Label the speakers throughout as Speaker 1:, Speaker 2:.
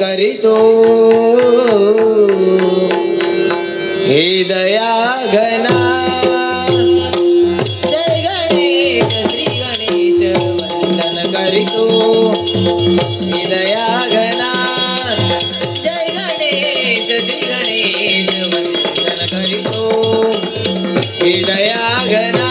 Speaker 1: करीतो हे दया घना जय गणेश श्री गणेश वंदन करीतो हे दया घना जय गणेश श्री गणेश वंदन करीतो हे दया घना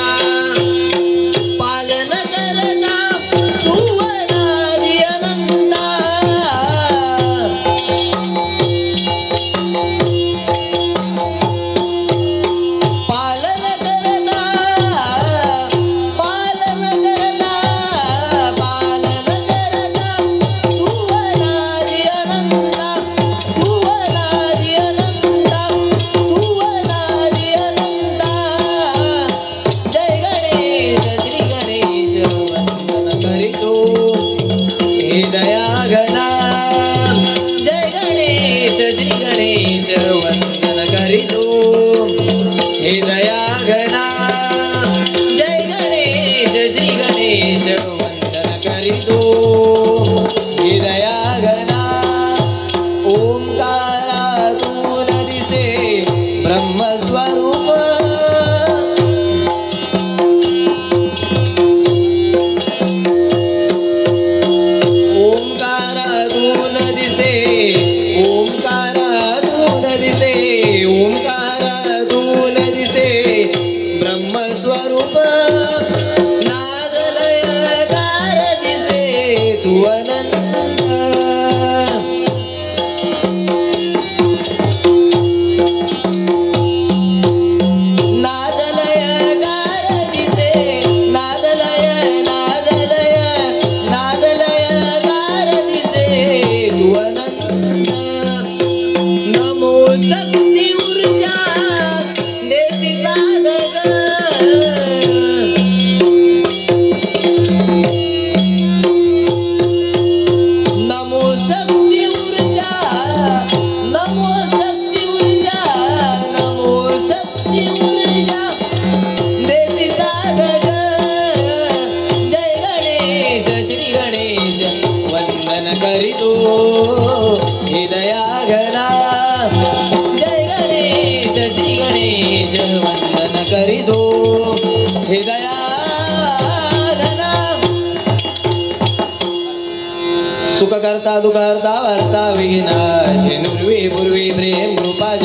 Speaker 1: सुख करता दुख करता वार्ता विघ्नाशी नुर्वी पूर्वी प्रेम कृपाज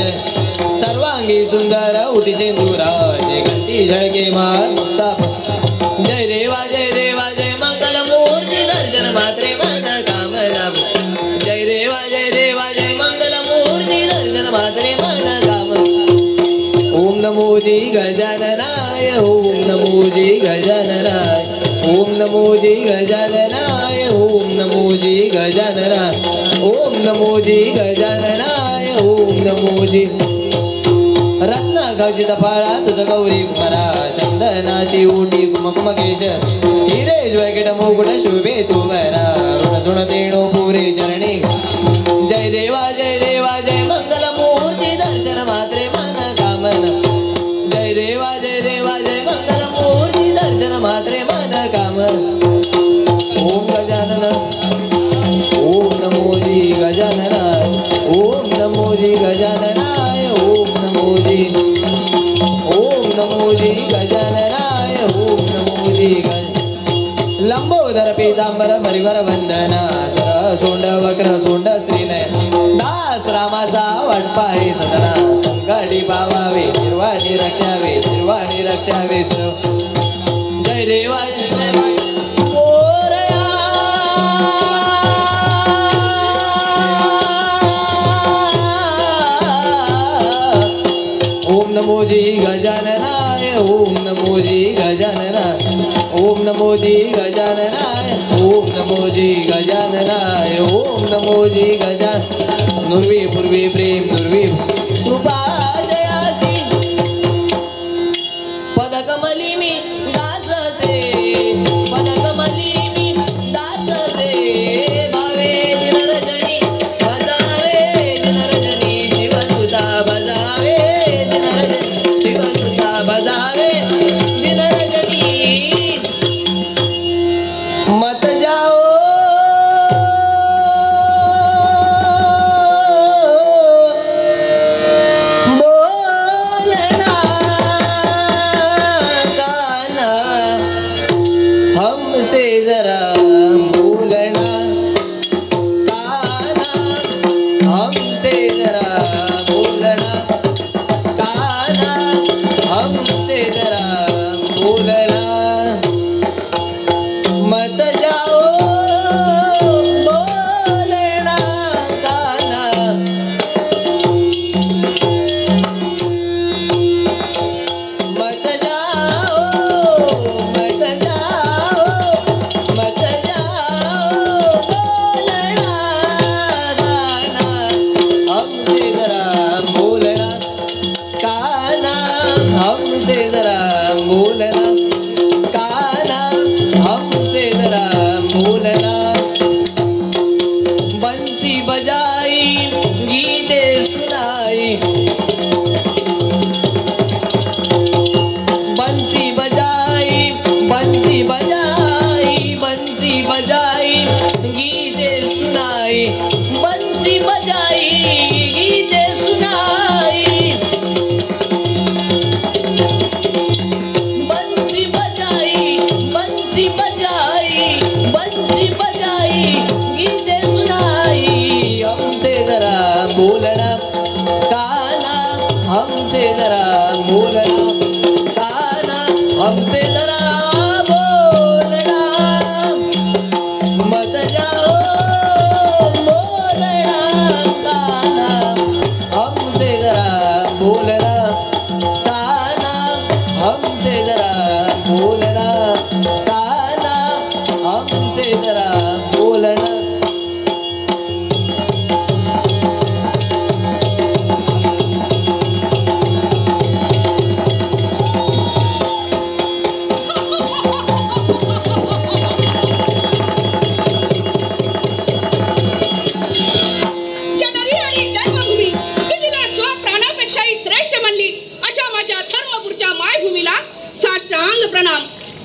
Speaker 1: सर्वांगी सुंदर उठी सिंदूरा जय गंती झळके मान मुक्ताप जय देवा जय मंगल मूर्ती दर्शन मात्रे मन कामना जय देवा जय मंगल मूर्ती दर्शन मात्रे मन कामना ओम नमो जी गजाननाय ओम नमो जी गजाननाय ओम नमो जी गजाननाय ओम नमो जी गजाननाय ओम नमो जी गजाननाय ओम नमो जी रत्न खचित फाळा तुझ गौरी कुमारा चंदनाची ओटी कुमकुमकेश हिरे ज्वैकिट मुकुट शोभे तुमरा ऋण धुण तेणो पुरे चरणी जय देवा जय मंगल मूर्ती दर्शन मात्रे मन कामना जय देवा जय मंगल मूर्ती दर्शन मात्रे मन कामना ओम गजानन ओम नमो जी गजाननाय ओम नमो जी गजाननाय ओम नमो जी गजाननाय ओम नमो जी लंबोदर पीतांबर परिवर वंदना सर सोंड वक्र सोंड स्त्रीनय दास रामाचा वडपाई सदना संकटी पावावे निर्वाणी रक्षावे जय देवा ओम नमो जी गजाननाय ओम नमो जी गजाननाय ओम नमो जी गजाननाय ओम नमो जी गजाननाय ओम नमो जी गजान नुर्वी पूर्वी प्रेम नुर्वी कृपा जयाची पदकमली मी दासते पदकमली मी दासते भावे दिनरजनी बजावे दिनरजनी शिवसुता बजावे शिवसुता बजावे दिनरजनी मत जाओ हमसे जरा बोलना काना हमसे जरा बोलना मत जाओ बोलना काना मत जाओ मत जाओ मत जाओ बोलना काना हमसे जरा बोलना काना हमसे जरा बोलना काना हमसे जरा बोलना बंसी बजाई गीते सुनाई बंसी बजाई बंसी बजाई बंसी बजाई गीते सुनाई बंसी बजाई गीते सुनाई बंसी बजाई बंसी बजाई बंसी बजाई गीते सुनाई हमसे जरा बोलना काना हमसे जरा बोलना काना हमसे जरा बोलना मत जाओ बोलना काना हमसे जरा बोलना काना हमसे जरा बोलना काना हमसे जरा बोलना
Speaker 2: जननी आणि जन्मभूमी की जिला स्वप्राणापेक्षाही श्रेष्ठ मानली अशा माझ्या धर्मपूरच्या मायभूमीला साष्टांग प्रणाम.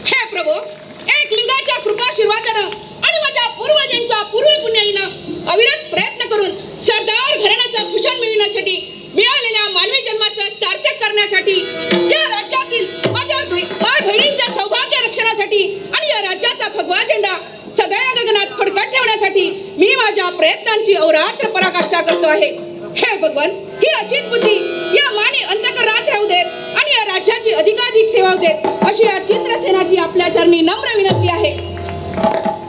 Speaker 2: हे प्रभो, एक लिंगाच्या कृपाशीर्वादानं आणि माझ्या पूर्वजांच्या पूर्वी पुण्याईनं अविरत प्रयत्न करून सरदार घराण्याचं भूषण मिळवण्यासाठी मिळालेल्या मानवी जन्माचं सार्थक करण्यासाठी या राज्यातील माझ्या माय बहिणींच्या सौभाग्य रक्षणासाठी आणि या राज्याचा भगवा झेंडा सदैव गगनात फडकत ठेवण्यासाठी मी माझ्या प्रयत्नांची अहोरात्र पराकाष्ठा करतो आहे. हे भगवान, ही अशीच बुद्धी या मानी अंतकरणात राहू देत आणि या राज्याची अधिकाधिक सेवा होऊ देत अशी या चित्रसेनाची आपल्या चरणी नम्र विनंती आहे.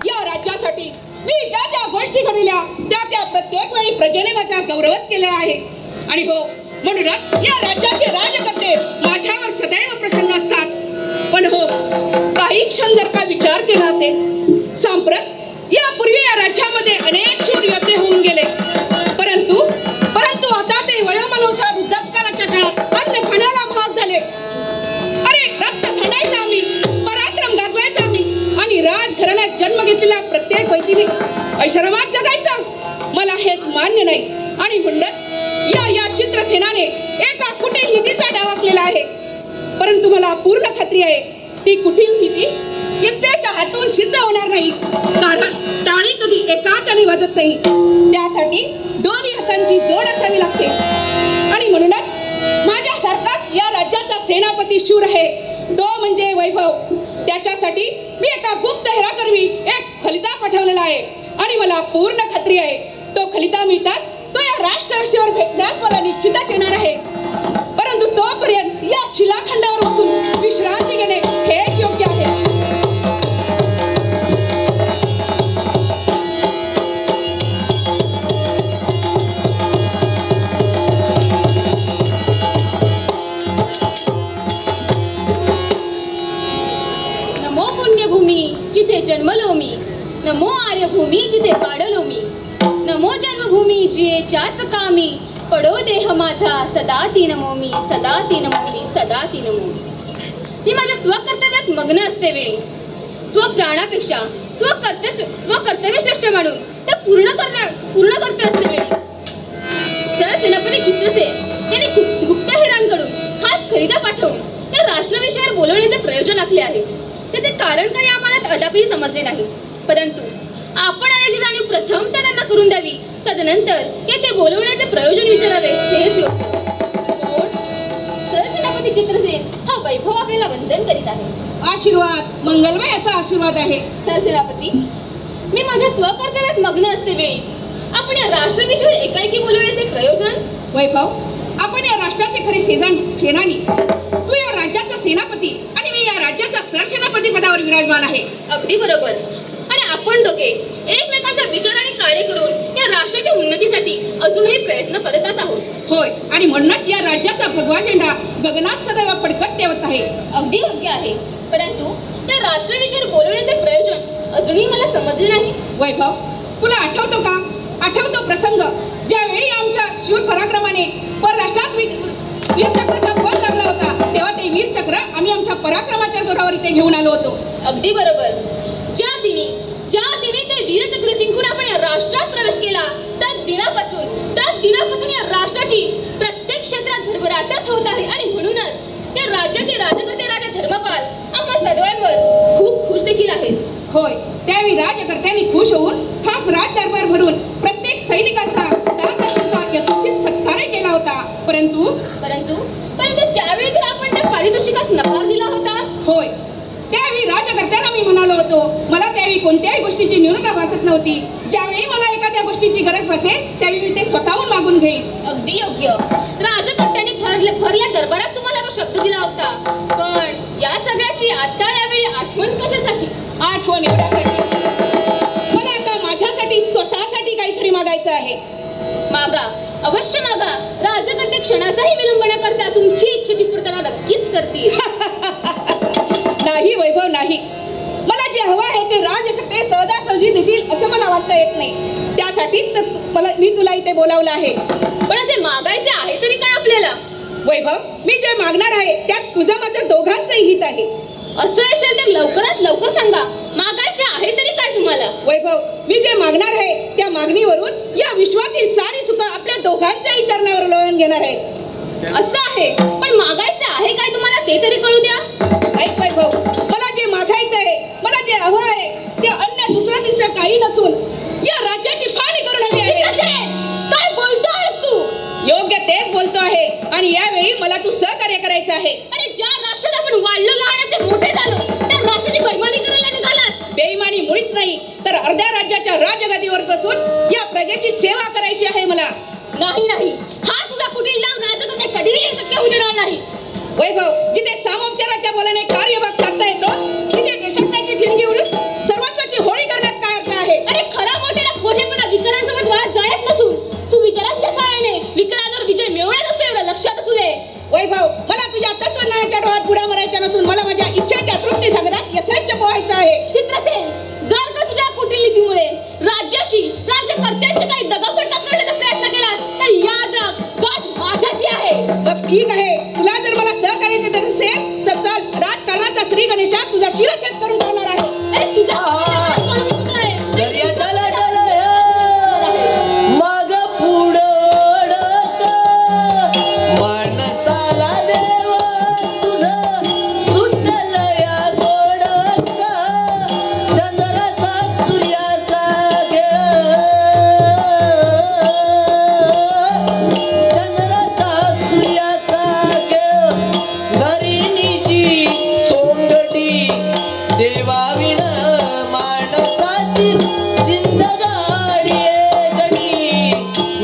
Speaker 2: या राज्यासाठी मी ज्या ज्या गोष्टी घडविल्या त्या प्रत्येक वेळी प्रजेने माझा गौरवच केलेला आहे. आणि हो, म्हणूनच या राज्याचे राज्यकर्ते माझ्यावर सदैव प्रसन्न असतात. पण हो, काही क्षण जर का विचार केला असेल, सांप्रत यापूर्वी या राज्यामध्ये अनेक शूर योद्धे होऊन गेले, परंतु आता ते वयोमानानुसार वृद्धापकाळाच्या काळात अन्न खाण्याला महाग झाले. अरे, रक्त सांडायचं आम्ही, पराक्रम गाजवायचा आम्ही आणि राजघराण्यात जन्म घेतलेल्या प्रत्येक व्यक्तीने ऐशोआरामात जगायचं, मला हेच मान्य नाही. आणि म्हणत या चित्रसेनाने एका कुटील नीतीचा डाव आखलेला आहे. परंतु मला पूर्ण खात्री आहे ती कुटील नीती कित्येच्या हातून सिद्ध होणार नाही, कारण टाळी कधी एका हाताने वाजत नाही. त्यासाठी दोन्ही हातांची जोड असावी लागते. आणि म्हणूनच माझ्यासारखा या राज्याचा सेनापती शूर आहे, तो म्हणजे वैभव. त्याच्यासाठी मी एका गुप्त हेराकरवी एक खलिता पाठवलेला आहे आणि मला पूर्ण खात्री आहे तो खलिता मिळतात तो या राष्ट्रवाशीवर भेटण्यास मला निश्चितच येणार आहे. परंतु तोपर्यंत या शिलाखंडावर बसून विश्रांती घेणे हेच योग्य आहे.
Speaker 3: नमो पुण्यभूमी जिथे जन्मलो मी, नमो आर्यभूमी जिथे वाढलो मी, नमो जन्मभूमी जियेच्याच कामी, पडो देह माझा सदा ती नमो मी, सदा ती नमो मी, सदा ती नमो मी. मी माझ्या स्वकर्तव्यात मग्न असते वेळी स्वप्राणापेक्षा स्वकर्तव्य श्रेष्ठ मानून ते पूर्ण करते असते वेळी सरसेनापती चित्रसेन यांनी गुप्त हेरांकडून खास खलिता पाठवून त्या राष्ट्रविषयावर बोलवण्याचे प्रयोजन आखले आहे. त्याचे कारण काही आम्हाला अद्यापही समजले नाही, परंतु आपण याची जाणीव प्रथम त्यांना करून द्यावी, तदनंतर ते बोलवण्याचे प्रयोजन विचारावे हेच योग्य. सरसेनापती चित्रसेन हा वैभव आपल्याला वंदन करीत आहे.
Speaker 2: आशीर्वाद मंगलमय असा आशीर्वाद आहे.
Speaker 3: सरसेनापती, मी माझ्या स्वकर्तव्यात मग्न असते वेळी आपण या राष्ट्रविषयी एकाएकी
Speaker 2: वैभव, आपण या राष्ट्राचे खरे सेनानी. तू या राज्याचा सेनापती आणि मी या राज्याचा सरसेनापती पदावर विराजमान आहे.
Speaker 3: अगदी बरोबर. आणि आपण दोघे एकमेकांच्या विचार आणि कार्य करून या राष्ट्राच्या उन्नतीसाठी अजूनही प्रयत्न करतच आहोत.
Speaker 2: होय, आणि म्हणूनच या राज्याचा भगवा झेंडा गगनात सदैव फडकत ठेवत आहे.
Speaker 3: अगदी योग्य आहे. परंतु या राष्ट्राविषयी बोलवण्याचे प्रयोजन अजूनही मला समजले नाही.
Speaker 2: वैभव, तुला आठवतो का? आठवतो प्रसंग ज्यावेळी आमच्या शूर पराक्रमाने परराष्ट्रात वीरचक्राचा बल लागला होता, तेव्हा ते वीरचक्र आम्ही आमच्या पराक्रमाच्या जोरावर इथे घेऊन आलो होतो.
Speaker 3: अगदी बरोबर. ज्या दिनी ते वीरचक्र जिंकून आपण या राष्ट्रात प्रवेश केला, त्या दिनापासून या राष्ट्राची प्रत्येक क्षेत्रात भरभराटच होत आहे. आणि म्हणूनच त्या राज्याचे राजकर्ते राजा धर्मपाल आम्हा सर्वांवर खूप खुश देखील आहेत.
Speaker 2: होय, त्यावेळी राजकर्त्यांनी खुश होऊन खास राज दरबार भरून प्रत्येक सैनिकाचा 10 तासाचा यथोचित सत्कारही केला होता. परंतु त्यावेळी तर आपण त्या पारितोषिकास नकार दिला होता. होय, त्यावेळी राजकर्त्यांना मी म्हणालो होतो, मला त्यावेळी कोणत्याही गोष्टीची न्यूनता भासत नव्हती. ज्यावेळी मला एखाद्या गोष्टीची गरज भासेल त्यावेळी मी ते स्वतःहून मागून घेईन.
Speaker 3: अगदी योग्य. राजकर्त्यांनी भरल्या दरबारात तुम्हाला तो शब्द दिला होता. पण या सगळ्याची आता यावेळी आठवण कशासाठी?
Speaker 2: आठवण एवढ्यासाठी, मला आता माझ्यासाठी स्वतःसाठी काहीतरी मागायचं आहे.
Speaker 3: मागा, अवश्य मागा. राजकर्ते क्षणाचाही विलंब न करता तुमची इच्छेची पूर्तता नक्कीच करतील.
Speaker 2: नाही वैभव, नाही. मला जे हवं आहे ते राजकर्ते सहजासहजी देतील असं मला वाटता येत नाही. त्यासाठीच तर मी तुला इथे बोलावलं आहे.
Speaker 3: पण असे मागायचे आहे तरी काय आपल्याला?
Speaker 2: वैभव, मी जे मागणार आहे त्यात तुझं माझं दोघांचंही हित आहे.
Speaker 3: असं असेल तर लवकरात लवकर सांगा. मागायचे आहे तरी काय तुम्हाला?
Speaker 2: वैभव, मी जे मागणार आहे त्या मागणीवरून या विश्वातील सारी सुख आपल्या दोघांच्याही चरणावर लोळून घेणार आहे.
Speaker 3: असं आहे, पण मागायचे आहे काय तुम्हाला ते तरी कळू द्या.
Speaker 2: ऐक वैभव, मला जे मागायचं आहे, मला जे हवं आहे ते अन्य दुसरं तिसरं काही नसून या राज्याची फाळणी करून हवी आहे.
Speaker 3: काय बोलतोयस तू?
Speaker 2: योग्य तेच बोलतो आहे. आणि यावेळी मला तू सहकार्य करायचं आहे.
Speaker 3: आणि ज्या राष्ट्रात आपण वाढलो लहान मोठे झालो त्या राष्ट्राची बेईमानी करायला निघालास.
Speaker 2: बेईमानी मुळीच नाही, तर अर्ध्या राज्याच्या राजगादीवर बसून या प्रजेची सेवा करायची आहे मला.
Speaker 3: नाही, हा तुझा कुटील डाव राजकर्ते कधीही शक्य होऊ देणार नाही.
Speaker 2: वैभव, जिथे सामोपचाराच्या बोलाने कार्यभाग साधता येतो तिथे देशाची ठिणगी उडून सर्वस्वाची होळी करण्यात काय अर्थ आहे?
Speaker 3: अरे खरा मोठेपणा विकरांसोबत वाद जायच नसून सुविचारांच्या सहाय्याने विकरांवर विजय मिळवण्यात असतो, एवढं लक्षात असू दे.
Speaker 2: वैभव, मला तुझ्या तत्वज्ञानाच्या डोळ्यात बुडा मारायच्या नसून मला माझ्या इच्छेच्या तृप्ती सागरात यथेच्छ पोहायचं आहे.
Speaker 3: चित्रसेन, जर का तुझ्या कुटील नीतीमुळे राज्यकर्त्यांशी काही दगाफटका करण्याचा प्रयत्न केलास तर याद राख, गाठ माझ्याशी आहे.
Speaker 2: मग ठीक आहे, तुला जर मला सहकार्याचे तर असेल तर चल, राजकारणाचा श्री गणेशा तुझा शिरच्छेद करून टाकणार आहे.
Speaker 3: अरे तुझा
Speaker 1: मग पुढं माणसाला देव तुझं सुटल या गोडका, चंद्राचा सूर्याचा खेळ, चंद्राचा सूर्याचा खेळ, धरणीची सोंगटी देवाविण माणसाची जिंदगाडी गडी,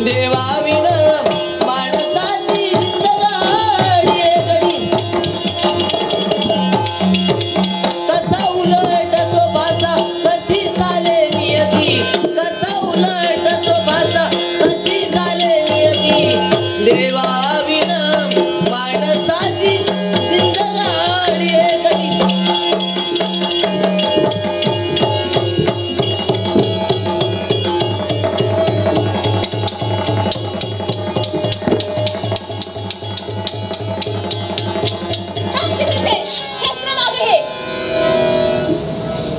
Speaker 1: देवाविण माणसाची जिंदगाडी गडी. कसा उलट तो भाषा कशी चाले नियती, कसा उलट तो भाषा कशी चाले नियती, देवाविण माणसाची जिंदगाडी गडी.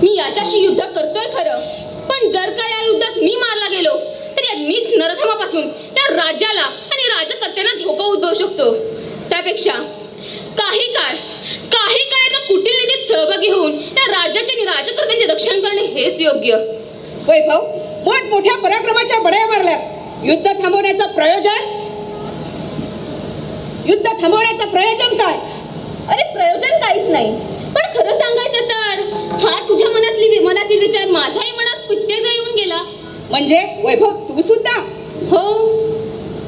Speaker 3: मी याच्याशी युद्ध करतोय खरं, पण जर का या युद्धात मी मारला गेलो तर या नीच नरधमापासून त्या राज्याला आणि राजकर्त्यांना धोका उद्भवू शकतो. त्यापेक्षा काही काळाच्या कुटील नीतीत सहभागी होऊन त्या राज्याचे आणि राजकर्त्यांचे रक्षण करणे हेच योग्य.
Speaker 2: वैभव, मोठमोठ्या पराक्रमाच्या बड्या मारल्यास युद्ध थांबवण्याचं प्रयोजन काय?
Speaker 3: अरे प्रयोजन काहीच नाही, पण खरं सांगायचं तर हा तुझ्या मनातील विचार माझ्याही मनात कित्येकदा येऊन गेला.
Speaker 2: म्हणजे वैभव, तू सुद्धा?
Speaker 3: हो,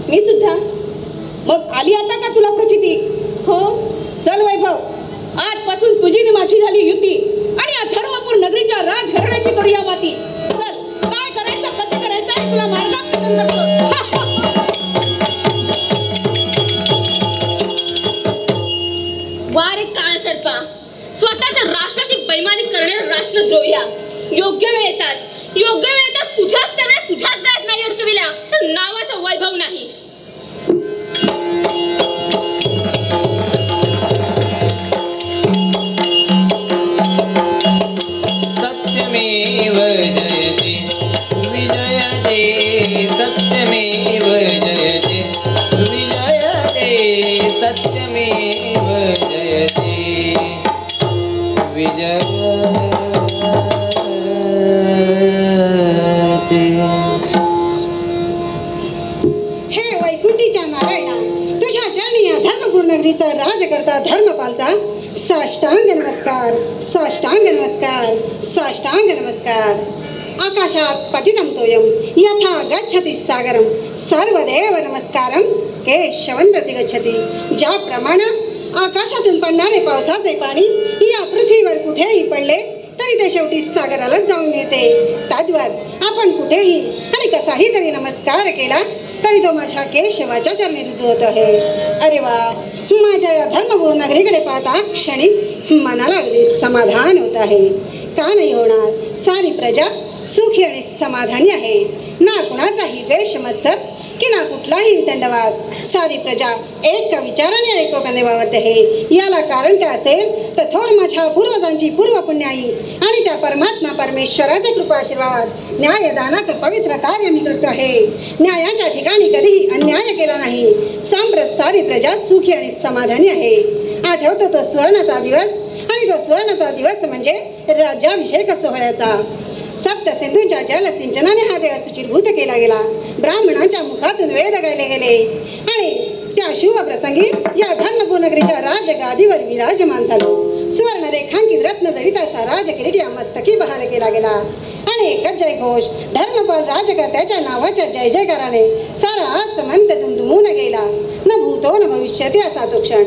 Speaker 3: मी सुद्धा.
Speaker 2: मग आली आता का तुला प्रचिती?
Speaker 3: हो.
Speaker 2: चल वैभव, आजपासून तुझी आणि माझी झाली युती आणि या धर्मपूर नगरीच्या राजघराण्याची करूया माती. चल, काय करायचं कसं करायचं हे तुला मार्गदर्शन करतो.
Speaker 3: वारे काळ सर्पा, स्वतःच्या राष्ट्राशी बैमानी करणाऱ्या राष्ट्रद्रोह्या, योग्य वेळेतच तुझ्याच वेळात नाही अडकविल्या तर नावाचा वैभव नाही.
Speaker 1: सत्यमेव जयते विजयते, सत्यमेव जयते विजयते, सत्यमेव जयते विजयते.
Speaker 4: हे वैकुंठीच्या नारायणा, तुझ्या चरणी या धर्मपूर नगरीचा राजकर्ता धर्मपालचा साष्टांग नमस्कार, साष्टांग नमस्कार, साष्टांग नमस्कार. आकाशात पतितं तोयं यथा गच्छति सागरं, सर्वदेव नमस्कारं केशवं प्रति गच्छति. ज्याप्रमाणे आकाशातून पडणारे पावसाचे पाणी या पृथ्वीवर कुठेही पडले तरी ते शेवटी सागरालाच जाऊन मिळते, तद्वत आपण कुठेही आणि कसाही जरी नमस्कार केला तरी तो माझ्या केशवाच्या चरणी रुजू होत आहे. अरे वा, माझ्या या धर्मपूर नगरीकडे पाहता क्षणी मनाला अगदी समाधान होत आहे. का नाही होणार? सारी प्रजा सुखी आणि समाधानी आहे. ना कुणाचाही द्वेष मत्सर की ना कुठलाही वितंडवाद. सारी प्रजा एक विचाराने आणि एकोप्याने वावरते आहे. याला कारण काय असेल तर थोर माझ्या पूर्वजांची पूर्वपुण्याई आणि त्या परमात्मा परमेश्वराचे कृपा आशीर्वाद न्यायदानाचं पवित्र कार्य मी करतो आहे. न्यायाच्या ठिकाणी कधीही अन्याय केला नाही. सांप्रत सारी प्रजा सुखी आणि समाधानी आहे. आठवतो तो सुवर्णाचा दिवस, आणि तो सुवर्णाचा दिवस म्हणजे राज्याभिषेक सोहळ्याचा. सप्त सिंधूंच्या जलसिंचनाने हा देह सुचिरभूत केला गेला. ब्राह्मणांच्या मुखातून वेद गायले गेले आणि त्या शुभ प्रसंगी या धर्मपूर नगरीच्या राजगादीवर विराजमान झालो. सुवर्ण रेखांकित रत्न जडित असा राजकिरीट या मस्तकी बहाल केला गेला आणि एकच जयघोष धर्मपाल राजकर्त्याच्या नावाच्या जय जयकाराने सारा आसमंत दुमदुमून गेला. न भूतो न भविष्यती असा तो क्षण.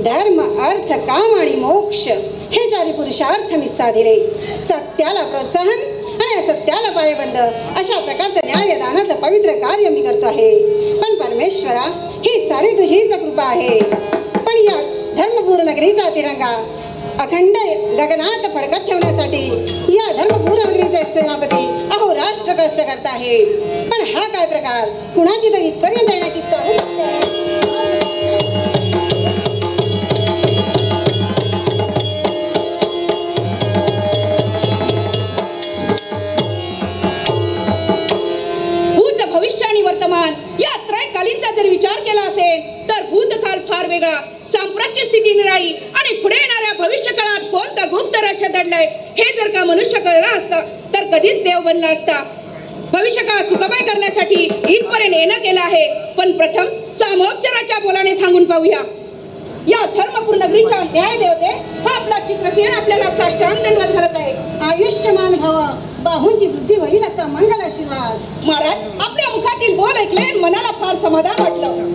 Speaker 4: धर्म अर्थ काम आणि मोक्ष हे चारी पुरुषार्थ मी साधिले. सत्याला प्रोत्साहन आणि असत्याला पायबंद अशा प्रकारचं न्यायदानाचं पवित्र कार्य मी करतो आहे. पण परमेश्वरा, ही सारी तुझीच कृपा आहे. पण या धर्मपूर नगरीचा तिरंगा अखंड गगनात फडकत ठेवण्यासाठी या धर्मपूर नगरीचे सेनापती अहो राष्ट्र कष्ट करत आहेत. पण हा काय प्रकार? कुणाची तरी इथपर्यंत येण्याची चाहूल लागते.
Speaker 2: वर्तमान या त्रयकालीनचा जर विचार केला असेल तर भूतकाळ फार वेगळा, सांप्रतची स्थिती निराळी आणि पुढे येणाऱ्या भविष्यकाळात कोणतं गुप्त रहस्य दडलंय हे जर का मनुष्य कळलं असतं तर कधीच देव बनला असता. भविष्यकाळ सुखमय करण्यासाठी इथपर्यंत येणं केलं आहे. पण प्रथम सामोपचाराच्या बोलाने सांगून पाहूया. या धर्मपूर नगरीच्या न्याय देवते हा आपला चित्रसेन आपल्याला साष्टांग दंडवत घालत आहे.
Speaker 4: आयुष्यमान भव, बाहूंची वृद्धी होईल असा मंगल आशीर्वाद.
Speaker 2: महाराज, आपल्या मुखातील बोल ऐकले मनाला फार समाधान वाटलं.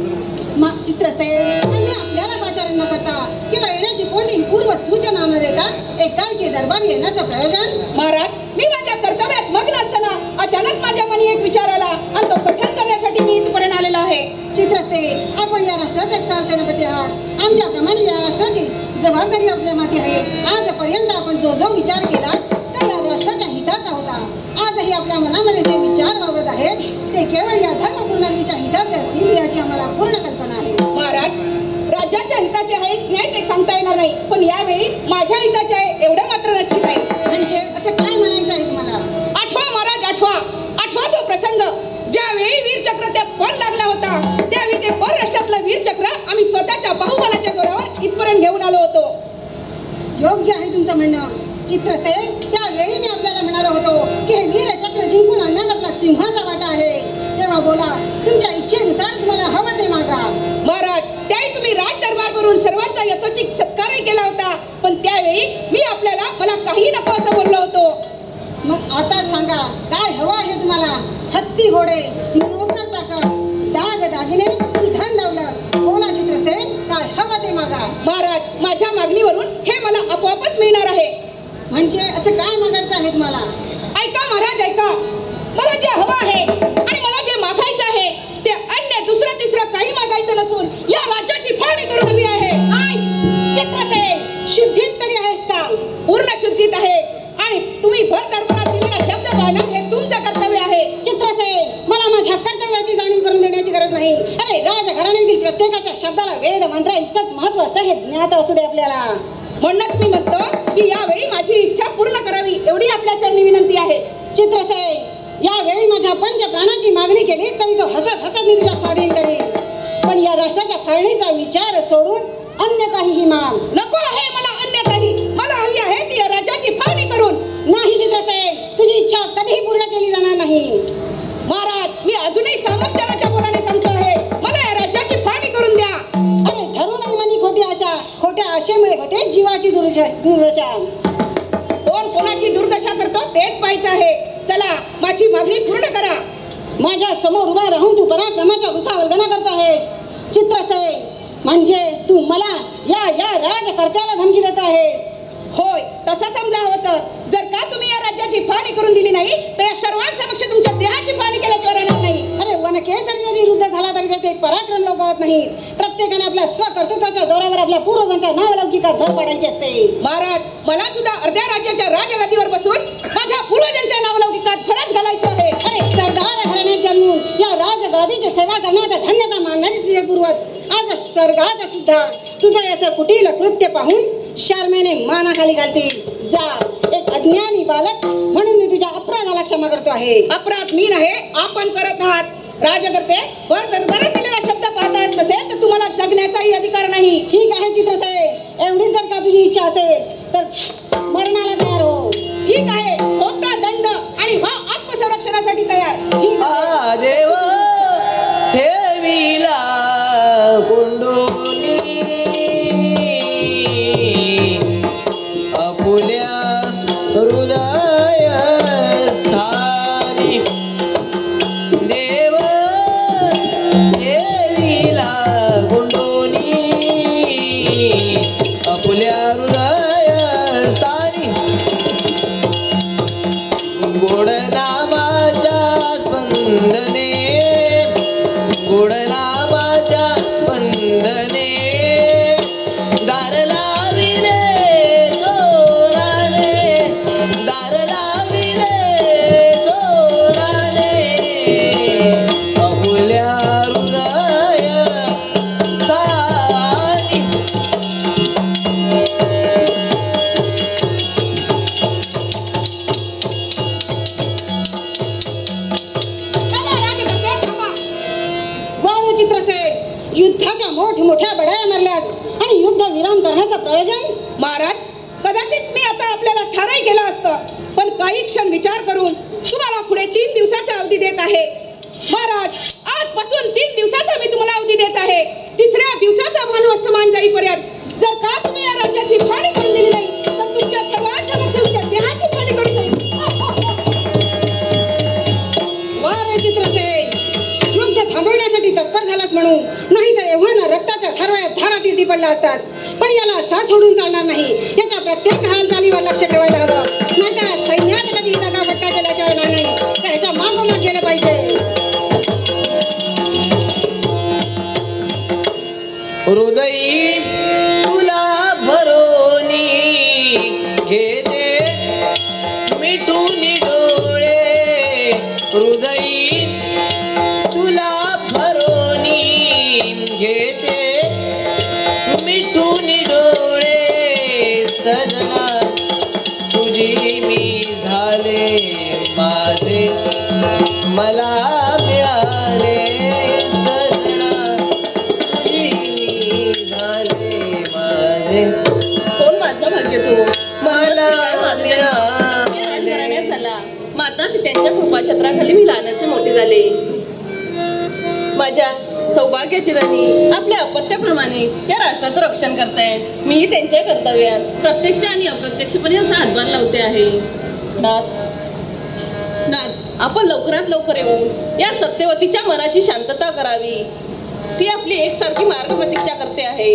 Speaker 4: चित्रसेन, आम्ही आपल्याला पाचारण न करता किंवा येण्याची कोणतीही पूर्व सूचना न देता एकाएकी दरबार येण्याचं प्रयोजन.
Speaker 2: महाराज, मी माझ्या कर्तव्यात मग्न असताना अचानक माझ्या मनी एक विचार आला आणि तो कथन करण्यासाठी मी इथपर्यंत आलेला आहे.
Speaker 4: चित्रसेन, आपण या राष्ट्राचे सहसेनापती आहात. आमच्याप्रमाणे या राष्ट्राची जबाबदारी आपल्या माथी आहे. आजपर्यंत आपण जो जो विचार केला तो या राष्ट्राच्या हिताचा होता. आजही आपल्या मनामध्ये जे विचार वावरत आहेत ते केवळ या धर्मपूर नगरीच्या हिताचे असतील याची आम्हाला पूर्ण कल्पना आहे.
Speaker 2: महाराज, राज्याच्या हिताचे आहेत नाही ते सांगता येणार नाही, पण यावेळी माझ्या हिताचे आहे एवढं मात्र नक्की नाही.
Speaker 4: म्हणजे असं काय म्हणायचं आहे तुम्हाला?
Speaker 2: आठवा महाराज, आठवा तो प्रसंग ज्यावेळी वीरचक्र ते पण लागला होता. त्यावेळी ते परराष्ट्रातलं वीरचक्र आम्ही स्वतःच्या बाहुबलाच्या जोरावर इथपर्यंत घेऊन आलो होतो.
Speaker 4: योग्य आहे तुमचं म्हणणं. चित्रसेन, त्यावेळी मी आपल्याला म्हणालो होतो की हे वीरचक्र जिंकून आणण्यात आपला सिंहाचा वाटा आहे. तेव्हा बोला, तुमच्या इच्छेनुसार तुम्हाला हवं ते मागा.
Speaker 2: महाराज, त्यावेळी तुम्ही राज दरबारवरून सर्वांचा यथोचित सत्कारही केला होता. पण त्यावेळी मी आपल्याला मला काही नको असं बोललो होतो.
Speaker 4: मग आता सांगा, काय हवं आहे तुम्हाला? हत्ती घोडे, नोकर चाकर, दाग दागिने, धन दौलत मागा.
Speaker 2: महाराज, माझ्या मागणीवरून हे मला आपोआपच मिळणार आहे.
Speaker 4: म्हणजे असं काय मागायचं आहे तुम्हाला?
Speaker 2: ऐका महाराज, ऐका. मला जे हवं आहे आणि मला जे मागायचं आहे ते अन्य दुसरं तिसरं काही मागायचं नसून या राज्याची फाळणी करून हवी आहे.
Speaker 4: चित्रसेन, शुद्धीत तरी आहेस का?
Speaker 2: पूर्ण शुद्धीत आहे आणि तुम्ही भर दरबारात दिलेला शब्द पाळणं हे तुमचं कर्तव्य आहे.
Speaker 4: चित्रसेन, मला माझ्या कर्तव्याची जाणीव करून देण्याची गरज नाही. अरे राजघराण्यातील प्रत्येकाच्या शब्दाला वेद मंत्र इतकंच महत्व असतं हे ज्ञात असू दे आपल्याला.
Speaker 2: म्हणूनच मी म्हणतो की यावेळी माझी इच्छा पूर्ण करावी एवढी आपल्या चरणी विनंती आहे.
Speaker 4: चित्रसेन, यावेळी माझ्या पंच प्राणाची मागणी केलीस तरी तो हसत हसत मी तुझ्या स्वाधीन करीन. पण या राष्ट्राच्या फाळणीचा विचार सोडून अन्य काहीही माग.
Speaker 2: नको आहे मला अन्य काही. मला हवी आहे ती या राज्याची फाळणी करून.
Speaker 4: नाही चित्रसेन, तुझी इच्छा कधीही पूर्ण केली जाणार नाही.
Speaker 2: महाराज, मी अजूनही सामर्थ्याच्या बोलाने सांगतो आहे, मला या राज्याची फाळणी करून द्या.
Speaker 4: अरे धरून मनी खोटी आशा. खोट्या आशेमुळे होते जीवाची दुर्दशा.
Speaker 2: कोण कोणाची दुर्दशा करतो तेच पाहायचं आहे. चला, माझी मागणी पूर्ण करा.
Speaker 4: माझ्या समोर उभा राहून तू पराक्रमाच्या वृथा वर्णना करत आहेस. चित्रसेन, म्हणजे तू मला या राजकर्त्याला धमकी देत आहेस.
Speaker 2: होय, तसं समजा होतं. जर का तुम्ही या राज्याची फाळणी करून दिली नाही तर या सर्वांसमक्ष तुमच्या देहाची फाळणी केल्याशिवाय राहणार नाही.
Speaker 4: अरे वनकेसरी जरी युद्ध झाला तरी त्याचे पराक्रम लोपवत नाहीत. प्रत्येकाने आपल्या स्वकर्तृत्वाच्या जोरावर आपल्या पूर्वजांच्या नावलौकिकात भर पाडायची असते.
Speaker 2: महाराज, मला सुद्धा अर्ध्या राज्याच्या राजगादीवर बसून माझ्या पूर्वजांच्या नावलौकिकात भरच घालायचे आहे.
Speaker 4: अरे सरदार घराण्यात जन्मून या राजगादीची सेवा करण्याचा धन्यता मानणारे तुझे पूर्वज आज स्वर्गात सुद्धा तुझं असं कुटील कृत्य पाहून शर्मेने मानाखाली घालतील. जा, एक अज्ञानी बालक म्हणून मी तुझ्या अपराधाला क्षमा करतो आहे.
Speaker 2: अपराध मी नाही, आपण करत आहात. राजकर्ते, वर दरबारात दिलेला शब्द पाहता येत नसेल तर तुम्हाला जगण्याचाही अधिकार नाही.
Speaker 4: ठीक आहे चित्रसेन, एवढीच जर का तुझी इच्छा असेल तर मरणाला तयार हो.
Speaker 2: ठीक आहे, मोठा दंड आणि व्हा आत्मसंरक्षणासाठी तयार.
Speaker 4: ठीक आहे.
Speaker 1: देव ठेविला कोंडोनी आपुल्या हृदय स्थानी. देव ठेविला कोंडोनी आपुल्या हृदय स्थानी. गोड नामाच्या स्पंदने, गोड नामाच्या स्पंदने दार लाविले जोराने, दार लाविले जोराने आपुल्या हृदय स्थानी.
Speaker 4: चित्रसेन, युद्धाच्या मोठमोठ्या बड्या मारल्यास आणि युद्ध विराम करण्याचं प्रयोजन?
Speaker 2: महाराज, कदाचित मी आता आपल्याला ठाराई केलं असतं, पण काही क्षण विचार करून तुम्हाला पुढे 3 दिवसाचा अवधी देत आहे. महाराज, आजपासून 3 दिवसाचा मी तुम्हाला अवधी देत आहे. 3ऱ्या दिवसाचा भानू अस्तमान जाईपर्यंत जर का तुम्ही या राज्याची फाळणी करून दिली नाही तर तुमच्या सर्वांसमक्ष तुमच्या देहाची फाळणी करून जाईल.
Speaker 4: वारे चित्रसेन, युद्ध थांबवण्यासाठी तत्पर झालास म्हणून, नाहीतर एव्हाना रक्ताच्या धारवायात धारातीर्थी पडला असतास. पण याला साथ सोडून चालणार नाही. याच्या प्रत्येक हालचालीवर लक्ष ठेवायला हवं. नाहीतर सैन्यात कधी दगा फटका केल्याशिवाय नाही, तर ह्याच्या मागोमाग गेलं पाहिजे.
Speaker 1: हृदयी तुला भरोनी घेते मिठून डोळे. हृदयी तुला भरोनी घेते मिठून डोळे. सजना तुझी मी झाले माझे, मला मिळाले. सजना तुझी मी झाले माझे,
Speaker 5: कोण माझं भाग्य तू
Speaker 1: मला
Speaker 5: घराण्यात झाला. माता पित्यांच्या कृपाछत्राखाली मी लहानाचे मोठे झाले. माझ्या सौभाग्याची राणी आपल्या अपत्याप्रमाणे या राष्ट्राचं रक्षण करतायत. मी त्यांच्या कर्तव्यात प्रत्यक्ष आणि अप्रत्यक्षपणे असा हातभार लावते आहे. नाथ, आपण लवकरात लवकर येऊन या सत्यवतीच्या मनाची शांतता करावी. ती आपली एकसारखी मार्ग प्रतीक्षा करते आहे.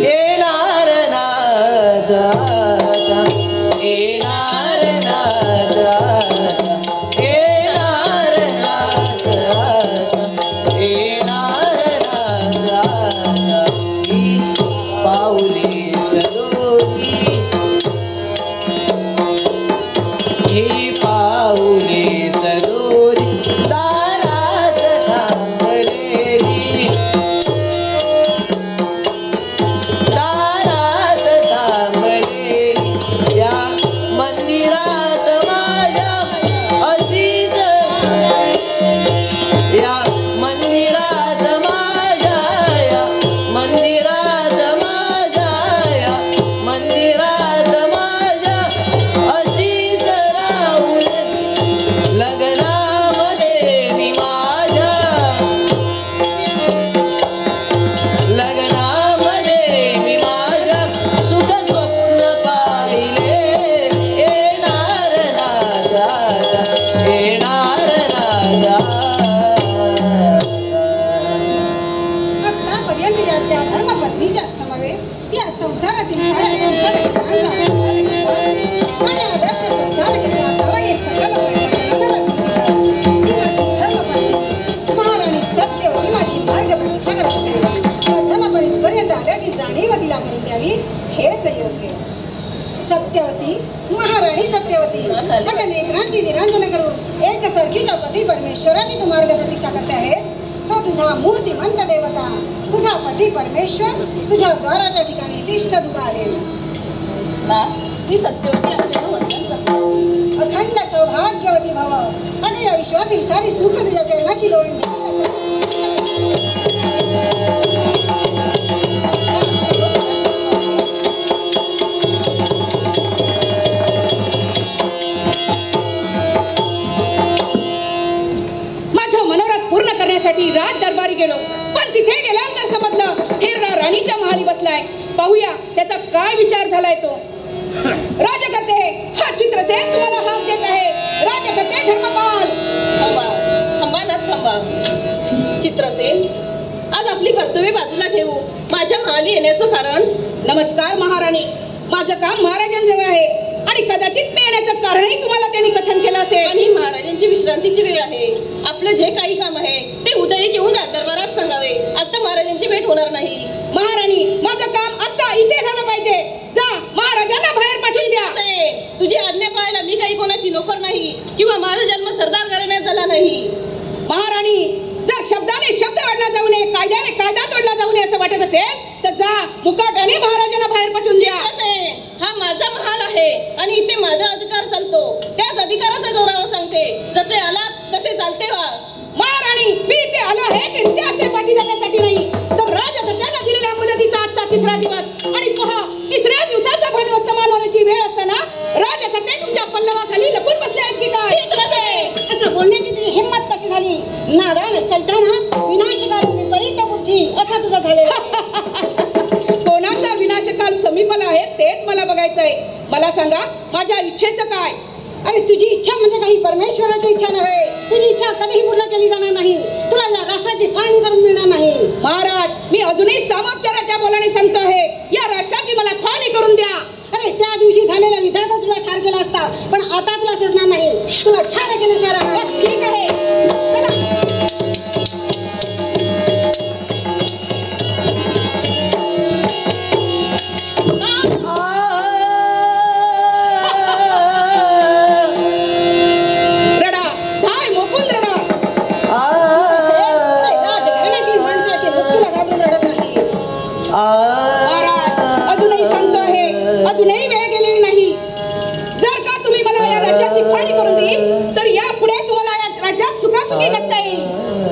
Speaker 1: येणार नादा येणार नादा येणार नादा येणार नादा ही पाऊले सलोनी ही पाऊले सलोनी दारात थांबलेली दारात थांबलेली या मंदिरात माझ्या अशीच या मंदिरात माझ्या या मंदिरात माझ्या या मंदिरात माझ्या अशीच राहून लग्नामध्ये मी माझ्या लग्नामध्ये मी माझ्या सुख स्वप्न पाहिले येणार नादा येणार नादा
Speaker 4: आतापर्यंत या त्या धर्मपत्नीच्या समवेत या संसारातील साऱ्या सुखदुःखांचा आस्वाद घेतला आणि आदर्श संसार केला सवयी सकल प्रयोजनाला ती माझी धर्मपत्नी महाराणी सत्यवती माझी मार्ग प्रतीक्षा करत असे. मध्यमापर्यंत आल्याची जाणीव तिला करून द्यावी हेच योग्य. सत्यवती महाराणी सत्यवती मग नेत्रांची निरांजन करून एकसारखीच्या पती परमेश्वराची तू मार्ग प्रतीक्षा करते आहेस. तो तुझा मूर्तिमंत देवता तुझा पती परमेश्वर तुझ्या द्वाराच्या ठिकाणी तिष्ठ उभा आहे.
Speaker 5: ना ती सत्यवती आपल्याला वंदन करते.
Speaker 4: अखंड सौभाग्यवती भव आणि या विश्वातील सारी सुख तुझ्या चरणाची लोणी
Speaker 2: माझं मनोरथ पूर्ण करण्यासाठी राज दरबारी गेलो, पण तिथे गेल्यानंतर समजलं थेरडा राणीच्या महाली बसलाय. पाहूया त्याचा काय विचार झालाय तो. राजकर्ते हा चित्रसेन तुम्हाला हाक देत आहे. राजकर्ते धर्मपाल.
Speaker 5: थांबा थांबा ना थांबा. चित्रसेन, आज आपली कर्तव्ये बाजूला ठेवू. माझ्या महाली येण्याचं कारण.
Speaker 2: नमस्कार महाराणी. माझं काम महाराजांजवळ आहे आणि कदाचित मी येण्याचं कारणही तुम्हाला त्यांनी कथन केलं असेल.
Speaker 5: आणि महाराजांची विश्रांतीची वेळ आहे. आपलं जे काही काम आहे ते उदय घेऊन दरबारात सांगावे. आता महाराजांची भेट होणार नाही.
Speaker 2: महाराणी, माझं काम आता इथे झालं पाहिजे. जा महाराजांना बाहेर पाठवून द्या.
Speaker 5: तुझी आज्ञा पाळायला मी काही कोणाची नोकर नाही किंवा माझा जन्म सरदार करण्यात झाला नाही.
Speaker 2: महाराणी, जर शब्दाने शब्द वाढला जाऊ नये, कायद्याने कायदा तोडला जाऊ नये असं वाटत असेल तर जा मुकाट्याने महाराजांना बाहेर पाठवून द्या.
Speaker 5: हा माझा महाल आहे आणि इथे माझा अधिकार चालतो. त्याच अधिकाराचा जोरावर सांगते. जसे आला तसे चालते व्हा.
Speaker 2: महाराणी, मी इथे आलो आहे ते इतिहास पाठी जाण्यासाठी नाही, तर राजकर्त्यांना दिलेल्या मुदतीचा आजचा तिसरा दिवस आणि पहा तिसऱ्या दिवसाचा भानवस्त मानवण्याची वेळ असताना राजकर्ते तुमच्या पल्लवाखाली लपून बसले आहेत की काय?
Speaker 4: असं बोलण्याची तुझी हिंमत कशी झाली? नादान सैताना विनाशकारी विपरीत बुद्धी असा तुझा झालेला.
Speaker 2: कोणाचा विनाशकाल समीपला आहे तेच मला बघायचंय. मला सांगा माझ्या इच्छेचं काय?
Speaker 4: अरे तुझी इच्छा म्हणजे काही परमेश्वराची इच्छा नव्हे. तुझी इच्छा कधीही पूर्ण केली जाणार नाही. तुला या राष्ट्राची फाळणी करून मिळणार नाही.
Speaker 2: महाराज, मी अजूनही सामोपचाराच्या बोलाने सांगतो आहे, या राष्ट्राची मला फाळणी करून द्या.
Speaker 4: अरे त्या दिवशी झालेला विधाता तुला ठार केला असता, पण आता तुला सोडणार नाही. तुला ठार केल्याशिवाय राहणार नाही.
Speaker 2: ठीक आहे, चला. रडा, धाय मोकून रडा.
Speaker 4: राजघराण्यातील माणसाचे मृत्यूला घाबरून रडत नाही.
Speaker 2: महाराज, अजूनही सांगतो आहे, अजूनही वेळ गेलेली नाही. जर का तुम्ही मला या राज्याची फाळणी करून दिली तर यापुढे तुम्हाला या राज्यात सुखासुखी जगता येईल.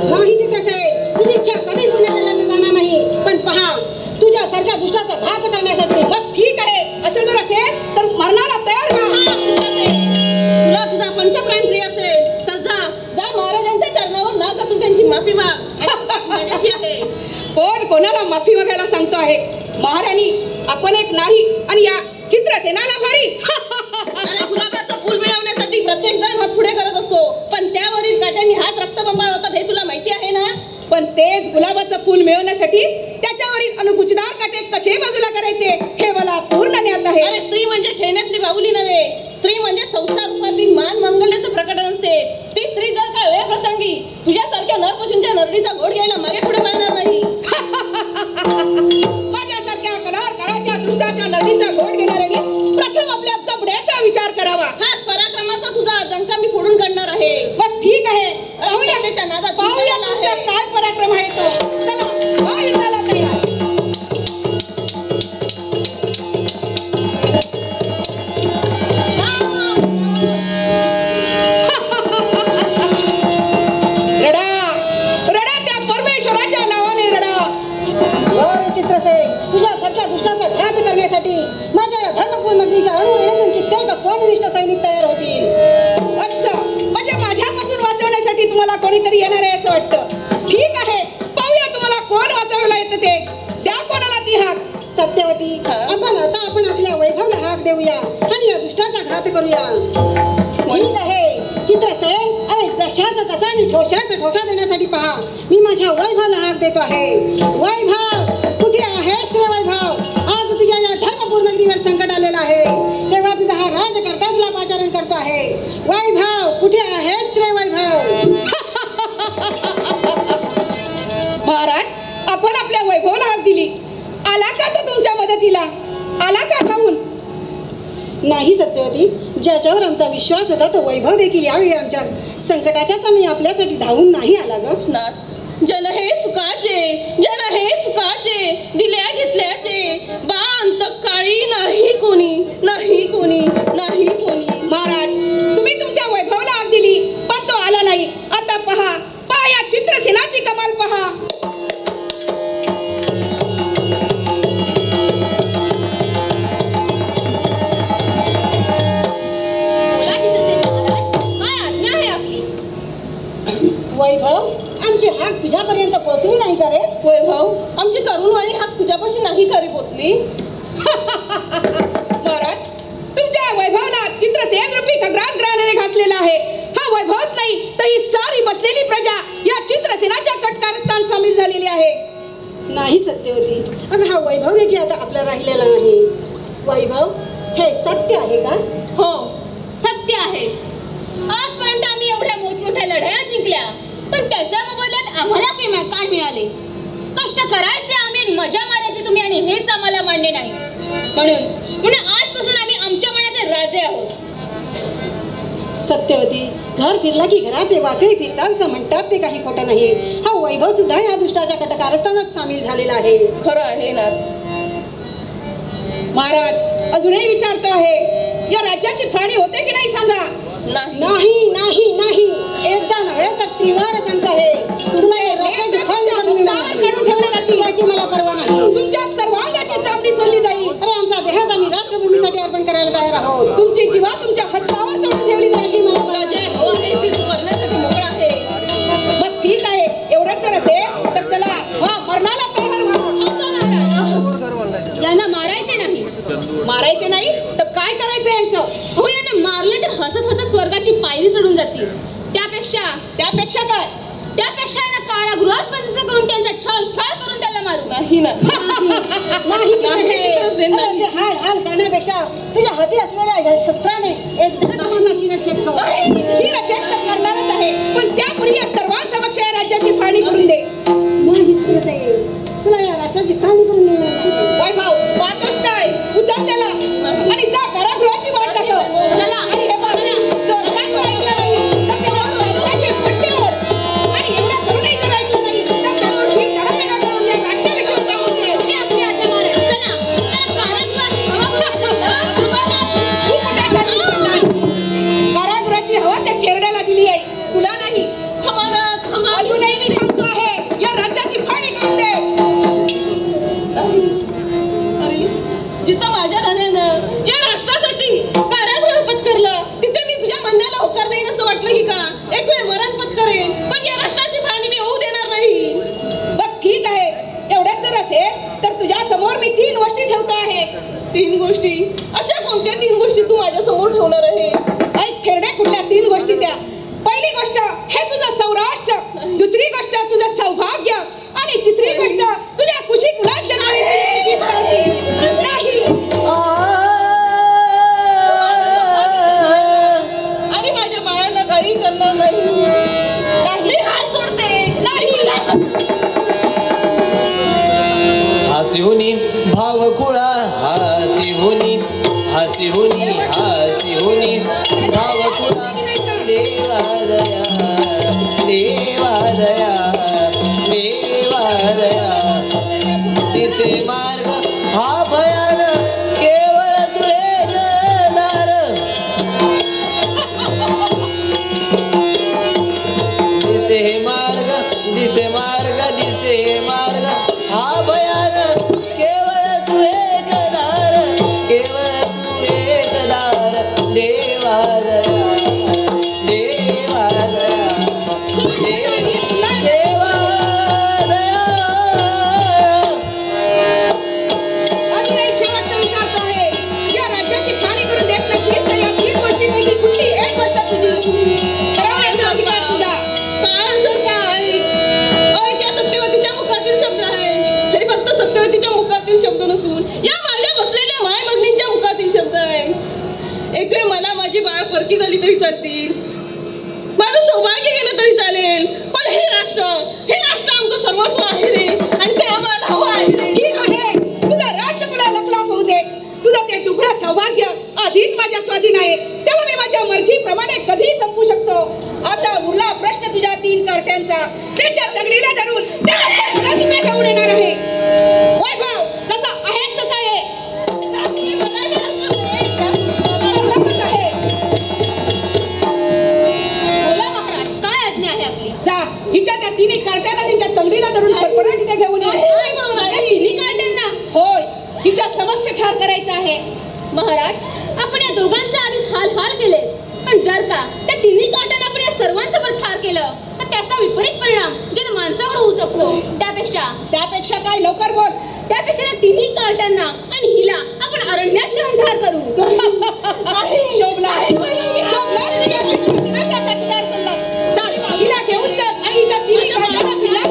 Speaker 4: नाहीच तसे. तुझी इच्छा कधी पूर्ण केली जाणार नाही. पण पहा, तुझ्यासारख्या दुष्टाचा घात करण्यासाठी
Speaker 2: मग ठीक आहे, असं जर असेल तर मरणाला तयार व्हा.
Speaker 5: तुला तुझा पंचप्राण प्रिय असेल तर जा जा महाराजांच्या चरणावर नाक असून त्यांची माफी माग. माझ्याशी आहे.
Speaker 2: कोण कोणाला माफी मागायला सांगतो आहे? महाराणी, आपण एक नारी आणि या चित्रसेनाला भारी.
Speaker 5: अरे गुलाबाचं फुल मिळवण्यासाठी प्रत्येक जण हात पुढे करत असतो, पण त्यावरील काट्यांनी हात रक्तबंबाळ होतात हे तुला माहिती आहे ना?
Speaker 2: पण तेच गुलाबाचं फूल मिळवण्यासाठी त्याच्यावरील अनुकुचदार काटे कसे बाजूला करायचे हे मला पूर्ण ज्ञात आहे.
Speaker 5: अरे स्त्री म्हणजे खेळण्यातली बाहुली नव्हे, स्त्री म्हणजे संसार रूपातील मान मंगल्याचं प्रकटन असते. ती स्त्री जर का वेळ प्रसंगी तुझ्यासारख्या नरपशूंच्या नरडीचा घोट घ्यायला मागे पुढे पाहणार नाही.
Speaker 2: माझ्यासारख्या काळाच्या दृष्टाच्या नरडीचा घोट घेणाऱ्याने प्रथम आपल्या जबड्याचा विचार करावा.
Speaker 5: हाच पराक्रमाचा तुझा डंका मी फोडून काढणार आहे.
Speaker 2: मग ठीक आहे,
Speaker 5: पाहूया त्याच्या नादात
Speaker 2: पाहूया तुमचा काय पराक्रम आहे तो. चला हा युद्धाला तयार.
Speaker 4: तुझ्यासारख्या दुष्टाचा घात करण्यासाठी माझ्या या धर्मपूर नगरीच्या अणुरेणूतून कित्येक स्वामिनिष्ठ सैनिक तयार होतील.
Speaker 2: असं म्हणजे माझ्यापासून वाचवण्यासाठी तुम्हाला कोणीतरी येणार आहे असं वाटतं. ठीक आहे, पाहूया तुम्हाला कोण वाचवायला येतं ते. त्या कोणाला ती हाक.
Speaker 4: सत्यवती, आपण आपल्या वैभवला हाक देऊया आणि या दुष्टाचा घात करूया. ठीक आहे चित्रसेन, अरे जशाचा तसा आणि ठोशाचा ठोसा देण्यासाठी पहा. मी माझ्या वैभवला हाक देतो आहे. वैभव, कुठे आहेस रे वैभव? आज तुझ्या या धर्मपूर नगरीवर संकट आलेलं आहे, तेव्हा तुझा हा राजकर्ता तुला पाचारण करतो आहे. वैभव, कुठे आहेस रे वैभव?
Speaker 2: महाराज, आपण आपल्या वैभवला हाक दिली, आला का तो तुमच्या मदतीला? आला का धावून?
Speaker 4: नाही सत्यवती, ज्याच्यावर आमचा विश्वास होता तो वैभव देखील यावेळी आमच्या संकटाच्या समयी आपल्यासाठी धावून नाही आला ग.
Speaker 5: जन हे सुखाचे, जन हे सुखाचे, दिल्या घेतल्याचे, बांत काळी नाही कोणी, नाही कोणी, नाही कोणी.
Speaker 2: महाराज, तुम्ही तुमच्या वैभवला हाक दिली पण तो आला नाही. आता पहा, पहा या चित्रसेनाची कमाल पहा.
Speaker 4: वैभव, आमची हाक तुझ्यापर्यंत पोहोचली नाही का रे?
Speaker 5: वैभव, आमची करुणवाणी हाक तुझ्यापाशी नाही का रे पोचली?
Speaker 2: महाराज, तुमच्या वैभवला चित्रसेन रूपी खग्रास ग्रहाने घासलेला आहे. हा वैभवच नाही तर ही सारी बसलेली प्रजा या चित्रसेनाच्या कटकारस्थान सामील झालेली आहे.
Speaker 4: नाही सत्यवती, अगं हा वैभव देखील आता आपला राहिलेला नाही. वैभव, हे सत्य आहे का?
Speaker 3: हो, सत्य आहे. आजपर्यंत आम्ही एवढ्या मोठमोठ्या लढाया जिंकल्या, पण त्याच्या मोबदल्यात आम्हाला काय मिळाले? कष्ट करायचे आम्ही आणि मजा मारायचे तुम्ही, आणि हेच आम्हाला मान्य नाही. म्हणून आजपासून आम्ही आमच्या मनाचे राजे आहोत.
Speaker 4: सत्यवती, घर फिरला की घराचे वासे फिरतात असं म्हणतात ते काही खोटं नाही. हा वैभव सुद्धा या दुष्टाच्या कटकारस्थानात सामील झालेला आहे.
Speaker 5: खरं आहे ना
Speaker 2: महाराज? अजूनही विचारतो आहे, या राज्याची फाळणी होते की नाही सांगा.
Speaker 5: नाही
Speaker 4: नाही नाही नाही, एकदा नव्हे तर त्रिवार सांगत आहे.
Speaker 2: काढून ठेवले जातील
Speaker 4: याची मला पर्वा नाही.
Speaker 2: तुमच्या सर्वांगाची चामडी सोडली जाईल.
Speaker 4: अरे आमचा देहच आम्ही राष्ट्रभूमीसाठी अर्पण करायला तयार आहोत.
Speaker 2: तुमची जीवा तुमच्या हस्तावर तोडून ठेवली जायची मला
Speaker 5: तुला जे हवं आहे ते तू करण्यासाठी मोकळा आहे.
Speaker 2: मग ठीक आहे, एवढंच जर असेल तर चला हा मरणाला तयार व्हा.
Speaker 3: यांना मारायचे नाही.
Speaker 2: मारायचे नाही तर काय करायचं यांचं?
Speaker 3: हो, यांना मारले तर हसत हसत स्वर्गाची पायरी चढून जातील. त्यापेक्षा
Speaker 2: काय?
Speaker 3: त्यापेक्षा यांना कारागृहात बंदिस्त करून त्यांचा छळ करून त्याला मारू.
Speaker 5: नाही ना
Speaker 4: नाही चित्रसेन, अरे हाल हाल करण्यापेक्षा तुझ्या हाती असलेल्या या शस्त्राने एकदा तुम्हाला शिरच्छेद करू.
Speaker 2: शिरच्छेद तर करणारच आहे, पण त्यापूर्वी या सर्वांसमक्ष या राज्याची फाळणी करून दे.
Speaker 4: नाही चित्रसेन, तुला या राष्ट्राची फाळणी करून मिळणार नाही.
Speaker 2: वैभव, पाहतोस काय? उचल त्याला आणि जा कारागृहाची वाट टाक.
Speaker 3: चला,
Speaker 2: आणि हे बघ, जर का तू ऐकलं नाही तर त्याला रक्ताचे पट्टे ओढ. आणि एवढं करूनही जर ऐकलं नाही तर त्याला ठीक त्याला वेगळं करून दे. राष्ट्राविषयी सांगून दे.
Speaker 3: हे आपली आज्ञा महाराज. चला,
Speaker 2: तू कुठे चालली? कारागृहाची हवा त्या खेरड्याला दिली आहे, तुला नाही. अजूनही मी सांगतो आहे, या राज्याची फाळणी करून दे.
Speaker 5: अरे जिथं माझ्या धन्यानं या राष्ट्रासाठी कारागृह पत्करलं, तिथे मी तुझ्या म्हणण्याला होकार देईन असं वाटलं की का? एक वेळ मरण पत्करेन, पण या राष्ट्राची फाळणी मी होऊ देणार नाही.
Speaker 2: बघ ठीक आहे, एवढंच जर असेल तर तुझ्या समोर मी 3 गोष्टी ठेवतो आहे.
Speaker 5: 3 गोष्टी? अशा कोणत्या 3 गोष्टी तू माझ्या समोर ठेवणार आहे?
Speaker 2: खेरड्या कुठल्या 3 गोष्टी त्या? पहिली गोष्ट हे तुझं सौराष्ट्र, दुसरी गोष्ट तुझं सौभाग्य,
Speaker 1: भावकुळा हासी होनी भावकुळा देवादया देवादया देवादया दिसे मार्ग हा भयान केवळ तुझे दार दिसे मार्ग हा भयान केवळ तू एक दार देवादया देवादया देवादया.
Speaker 2: अजूनही शेवटचा विचारतो आहे या राज्याची पाहणी करून देत नसेल तर या 3 गोष्टींपैकी कुठली एक गोष्ट तुझी ठरवण्याचा अधिकार तुझा.
Speaker 5: काय सर काय अयच्या सत्यवतीच्या मुखातील शब्द आहे हे फक्त सत्यवतीच्या मुखातील शब्द नसून या माझ्या बसलेल्या माय भगिनींच्या मुखातील शब्द आहे. एक वेळ मला माझी बाळ परकी झाली तरी चालतील माझं सौभाग्य गेलं तरी चालेल पण हे राष्ट्र आमचं सर्वस्व आहे रे आणि ते आम्हाला हवं आहे रे.
Speaker 2: ठीक आहे तुझा राष्ट्र तुला लखलाफ होऊ दे तुझं ते दुखडं सौभाग्य आधीच माझ्या स्वाधीन आहे त्याला मी माझ्या मर्जीप्रमाणे कधी संपू शकतो. आता उरला प्रश्न तुझ्या 3 कार्ट्यांचा त्याच्या दगडीला धरून त्याला पटकन तिथे घेऊन येणार आहे. वैभव जसा आहेस तसा आहे तसंच आहे.
Speaker 3: बोला महाराज काय आज्ञा आहे आपली?
Speaker 2: जा हिच्या त्या 3 कार्ट्यांना तिच्या दगडीला धरून फटफट तिथे घेऊन ये.
Speaker 3: त्या तिन्ही काट्यांना
Speaker 2: होय हिच्या समक्ष ठार करायचं आहे.
Speaker 3: महाराज आपण या दोघांचे आधीच हाल केले पण जर का त्या तिन्ही काट्यांना आपण या सर्वांसमोर ठार केलं तर त्याचा विपरीत परिणाम माणसावर होऊ शकतो.
Speaker 2: त्यापेक्षा काय लवकर बोल.
Speaker 3: त्यापेक्षा त्या तिन्ही काट्यांना आणि हिला आपण अरण्यात नेऊन ठार करू.
Speaker 2: शोभला चल हिला घेऊन चल आणि हिच्या तिन्ही कार्ट्यांना हिला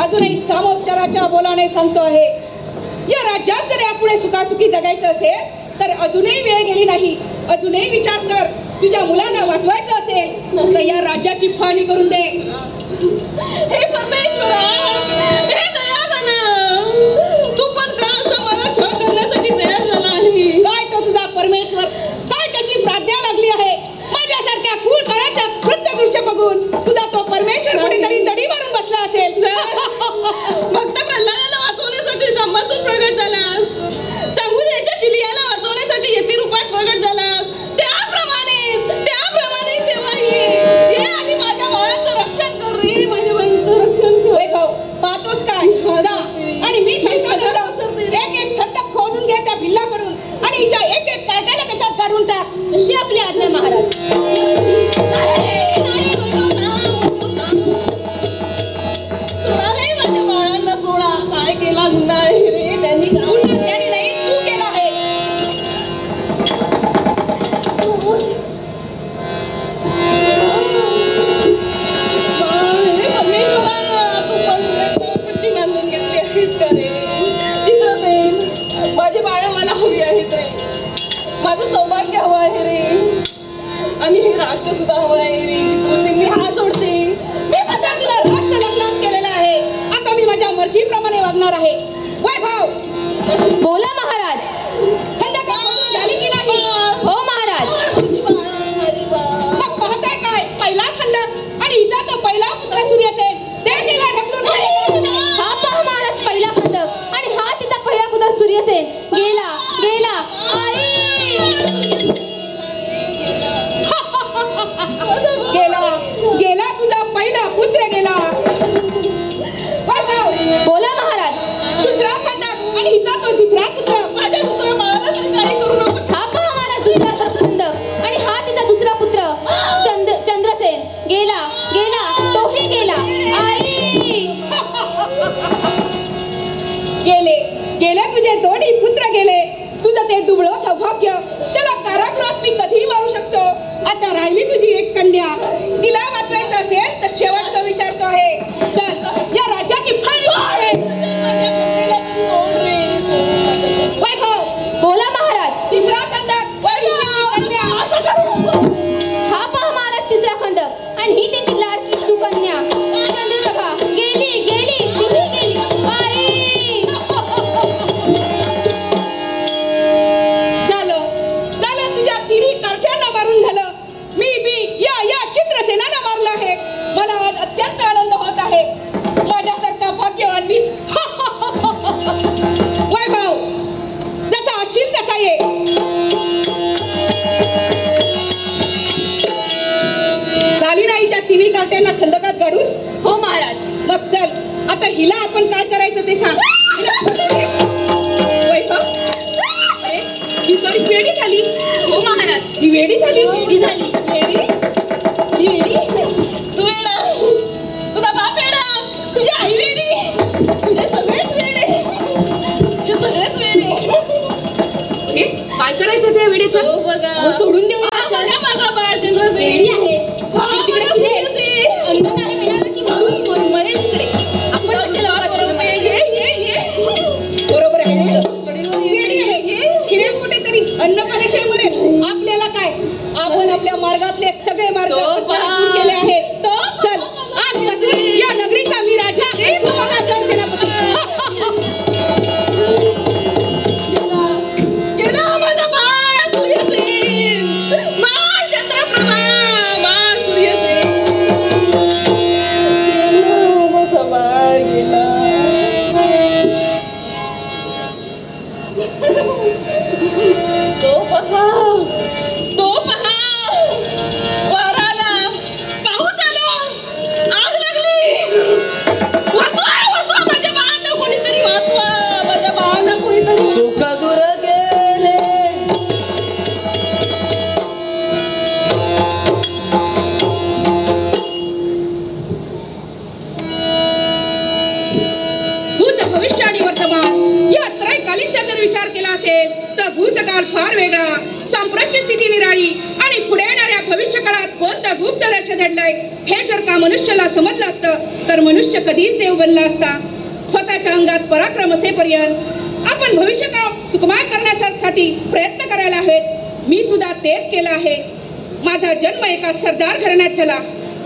Speaker 2: अजूनही सामोपचाराच्या बोलाने सांगतो आहे या राज्यात जर यापुढे सुखासुखी जगायचं असेल तर अजूनही वेळ गेली नाही. अजूनही विचार कर तुझ्या मुलांना वाचवायचं असेल तर या राज्याची फाळणी करून दे.
Speaker 5: हे परमेश्वरा हे दयाघना तू पण का असं मला छळ करण्यासाठी तयार झाला आहे.
Speaker 2: काय तो तुझा परमेश्वर काय त्याची प्राज्ञा लागली आहे. माझ्यासारख्या कुळ काळाच्या वृत्त दृश्य बघून तुझा तो परमेश्वर कुठेतरी दडी मारून बसला असेल.
Speaker 5: भक्त प्रल्हादाला वाचवण्यासाठी जंबातून प्रगट झालास चांगुल्याच्या चिलियाला वाचवण्यासाठी येती रूपात प्रगट झालास त्याप्रमाणे देवा ये आणि माझ्या बाळाचं रक्षण कर रे माझ्या बाळाचं रक्षण कर.
Speaker 2: वैभव पाहतोस काय जा आणि मी सांगतो तसं एक खंडक खोदून घे त्या भिल्लाकडून आणि हिच्या एक काट्याला त्याच्यात काढून टाक.
Speaker 3: अशी आपली आज्ञा महाराज.
Speaker 5: माझ्या बाळांना सोडा काय केला गुन्हा आहे रे त्यांनी
Speaker 2: त्याने नाही तू केला आहे.
Speaker 5: बांधून घेतली आहेस का रे चित्रसेन माझी बाळ मला हवी आहेत रे माझं सौभाग्य हवं आहे रे आणि हे राष्ट्र सुद्धा हवं आहे रे चित्रसेन मी हात जोडते.
Speaker 2: मी आता तुला राष्ट्र लग्नात केलेला आहे आता मी माझ्या मर्जीप्रमाणे वागणार आहे. वैभव
Speaker 3: बोला महाराज.
Speaker 2: खंडक खोदून झाली की नाही.
Speaker 3: हो महाराज.
Speaker 2: मग पाहताय काय पहिला खंडक आणि हिचा तो पहिला पुत्र सूर्यसेन ते तिला ढकलून
Speaker 3: हा पहा महाराज पहिला खंडक आणि हा तिचा पहिला पुत्र सूर्यसेन गेला गेला. आई
Speaker 2: गेला तुझा पहिला पुत्र गेला. वैभव
Speaker 3: बोला महाराज.
Speaker 2: दुसरा खंडक आणि हिचा तो दुसरा पुत्र
Speaker 5: माझ्या दुसऱ्या बाळाला काही करू नको.
Speaker 3: हा पहा महाराज दुसरा खंडक आणि हा तिचा दुसरा पुत्र चंद्रसेन गेला गेला तोही गेला. आई
Speaker 2: गेले तुझे दोन्ही पुत्र गेले. तुझं ते दुबळं सौभाग्य त्याला कारागृहात मी कधीही मारू शकतो. आता राहिली तुझी एक कन्या तिला वाचवायचं असेल तर शेवटचा विचारतो आहे चल या राज्याची फाळणी. वैभव
Speaker 3: बोला
Speaker 2: पण काय करायचं ते सांग. वैभव, अरे, ही बरी वेडी झाली.
Speaker 3: हो महाराज,
Speaker 2: ही वेडी झाली.
Speaker 3: वेडी झाली.
Speaker 5: वेडी तू वेडा, तुझा बाप वेडा, तुझी आई वेडी, तुझे सगळेच वेडे, तुझे सगळेच वेडे.
Speaker 2: हे काय करायचं त्या वेडीचं?
Speaker 5: हो बघा,
Speaker 3: हो, सोडून देऊ
Speaker 5: हा,
Speaker 3: नका.
Speaker 5: बघा माझा बाळ चंद्रसेन.
Speaker 3: वेडी आहे.
Speaker 5: हा,
Speaker 3: तिकडे
Speaker 5: बघा
Speaker 3: फिरेल.
Speaker 5: सूर्यसेन.
Speaker 3: अन्न नाही मिळालं की मरेल तिकडे. आपण कशाला उगाच
Speaker 5: बरोबर आहे. ये
Speaker 2: बरोबर आहे तुझं. वेडी आहे. फिरेल कुठेतरी, अन्न पाण्याशिवाय मरेल. आपल्याला काय, आपण आपल्या मार्गातले सगळे मार्ग दूर केले आहेत. चल, आजपासून या नगरीचा मी राजा, तू मला सरसेनापती.
Speaker 5: गेला माझा बाळ सूर्यसेन, बाळ चंद्रप्रभा, बाळ सूर्यसेन. गेला माझा बाळ, गेला. तो पहा, वारा आला, पाऊस आला, आग लागली. वाचवा माझ्या बाळांना, कोणीतरी वाचवा माझ्या बाळांना, कोणीतरी.
Speaker 1: सुख दूर गेले
Speaker 2: भूत, भविष्य आणि वर्तमान या त्रैकालीनचा जर विचार केला असेल तर भूतकाळ फार वेगळा, सांप्रतची स्थिती निराळी आणि पुढे येणाऱ्या भविष्य काळात कोणतं गुप्त रहस्य दडलंय हे जर का मनुष्याला समजलं असतं तर मनुष्य कधीच देव बनला असता. स्वतःच्या अंगात पराक्रम असेपर्यंत आपण भविष्य काळ सुखमय करण्यासाठी प्रयत्न करायला हवेत. मी सुद्धा तेच केलं आहे. माझा जन्म एका सरदार घराण्यात झाला.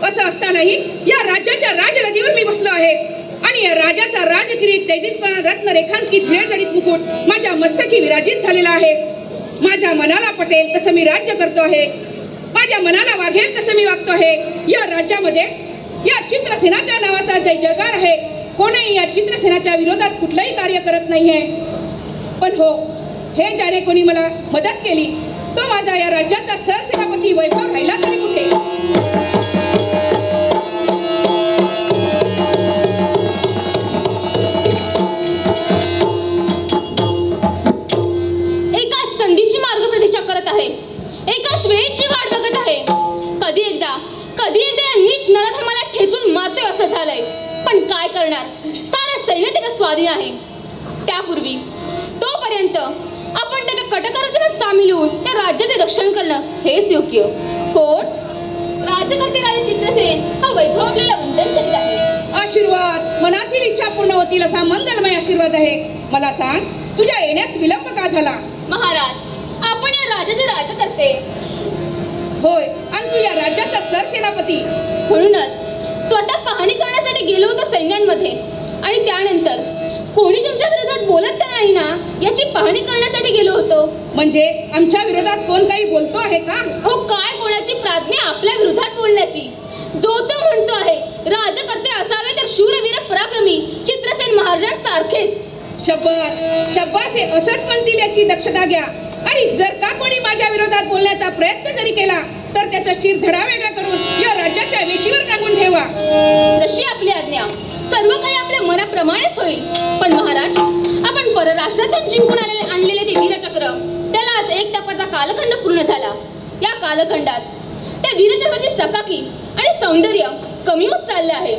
Speaker 2: असं असतानाही या राज्याच्या राजगदीवर मी बसलो आहे आणि या राजाचा राजकिरीट दैदिकपणा रत्न रेखांकित वेळजडीत मुकुट माझ्या मस्तकी विराजित झालेला आहे. माझ्या मनाला पटेल तसं मी राज्य करतो आहे. माझ्या मनाला वागेल तसं मी वागतो आहे. या राज्यामध्ये या चित्रसेनाच्या नावाचा जय जयकार आहे. कोणीही या चित्रसेनाच्या विरोधात कुठलंही कार्य करत नाहीये. पण हो, हे ज्याने कोणी मला मदत केली तो माझा या राज्याचा सरसेनापती वैभव राहिला तरी कुठे.
Speaker 3: एकाच संधीची मार्ग प्रतीक्षा करत आहे. एकाच वेळेची वाट बघत आहे. कधी एकदा या नीच नराधमाला खेचून मारतोय असं झालंय. पण काय करणार, सारं सैन्य त्याच्या स्वाधीन आहे. त्यापूर्वी तोपर्यंत आपण त्याच्या कटकारस्थानात सामील होऊन त्या राज्याचे रक्षण करणं हेच योग्य. कोण? राजकर्ते राजे चित्रसेन हा वैभव आपल्याला वंदन करीत आहे.
Speaker 2: आशीर्वाद, मनातील इच्छा पूर्ण होतील असा मंगलमय आशीर्वाद आहे. मला सांग, तुझ्या येण्यास विलंब का झाला?
Speaker 3: महाराज, आपण या राजाचे राजकर्ते
Speaker 2: होय, आणि तू या राज्याचा सरसेनापती.
Speaker 3: म्हणूनच स्वतः पाहणी करण्यासाठी गेलो होतो सैन्यांमध्ये आणि त्यानंतर कोणी तुमच्या विरोधात बोलत तर नाही ना याची पाहणी करण्यासाठी गेलो होतो.
Speaker 2: म्हणजे आमच्या विरोधात कोण काही बोलतो आहे का?
Speaker 3: हो, काय कोणाची प्राज्ञा आपल्या विरोधात बोलण्याची? जो तो म्हणतो आहे राजकर्ते असावे तर शूरवीर पराक्रमी चित्रसेन महाराजांसारखेच.
Speaker 2: शब्बास शब्बास, हे असंच म्हणतील याची दक्षता घ्या. आणि जर का कोणी माझ्या विरोधात बोलण्याचा प्रयत्न जरी केला तर त्याचा शिर धडा वेगळा करून या राज्याच्या वेशीवर टाकून ठेवा.
Speaker 3: जशी आपली आज्ञा. सर्व काही आपल्या मनाप्रमाणेच होईल. पण महाराज, आपण परराष्ट्रातून जिंकून आणलेले ते वीरचक्र, त्यालाच एक तपाचा कालखंड पूर्ण झाला. या कालखंडात त्या वीरचक्राची चकाकी आणि सौंदर्य कमी होत चालले आहे.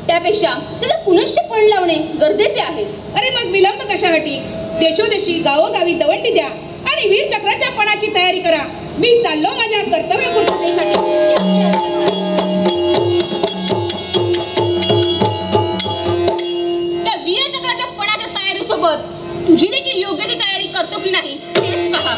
Speaker 3: त्यापेक्षा त्याला पुनश्च पण लावणे गरजेचे आहे.
Speaker 2: अरे मग विलंब कशासाठी? देशोदेशी गावोगावी दवंडी द्या आणि वीरचक्राच्या पणाची तयारी करा. मी चाललो माझ्या कर्तव्य पूर्ततेसाठी.
Speaker 3: त्या वीरचक्राच्या पणाच्या तयारीसोबत तुझी देखील योग्य ती तयारी करतो की नाही तेच पहा.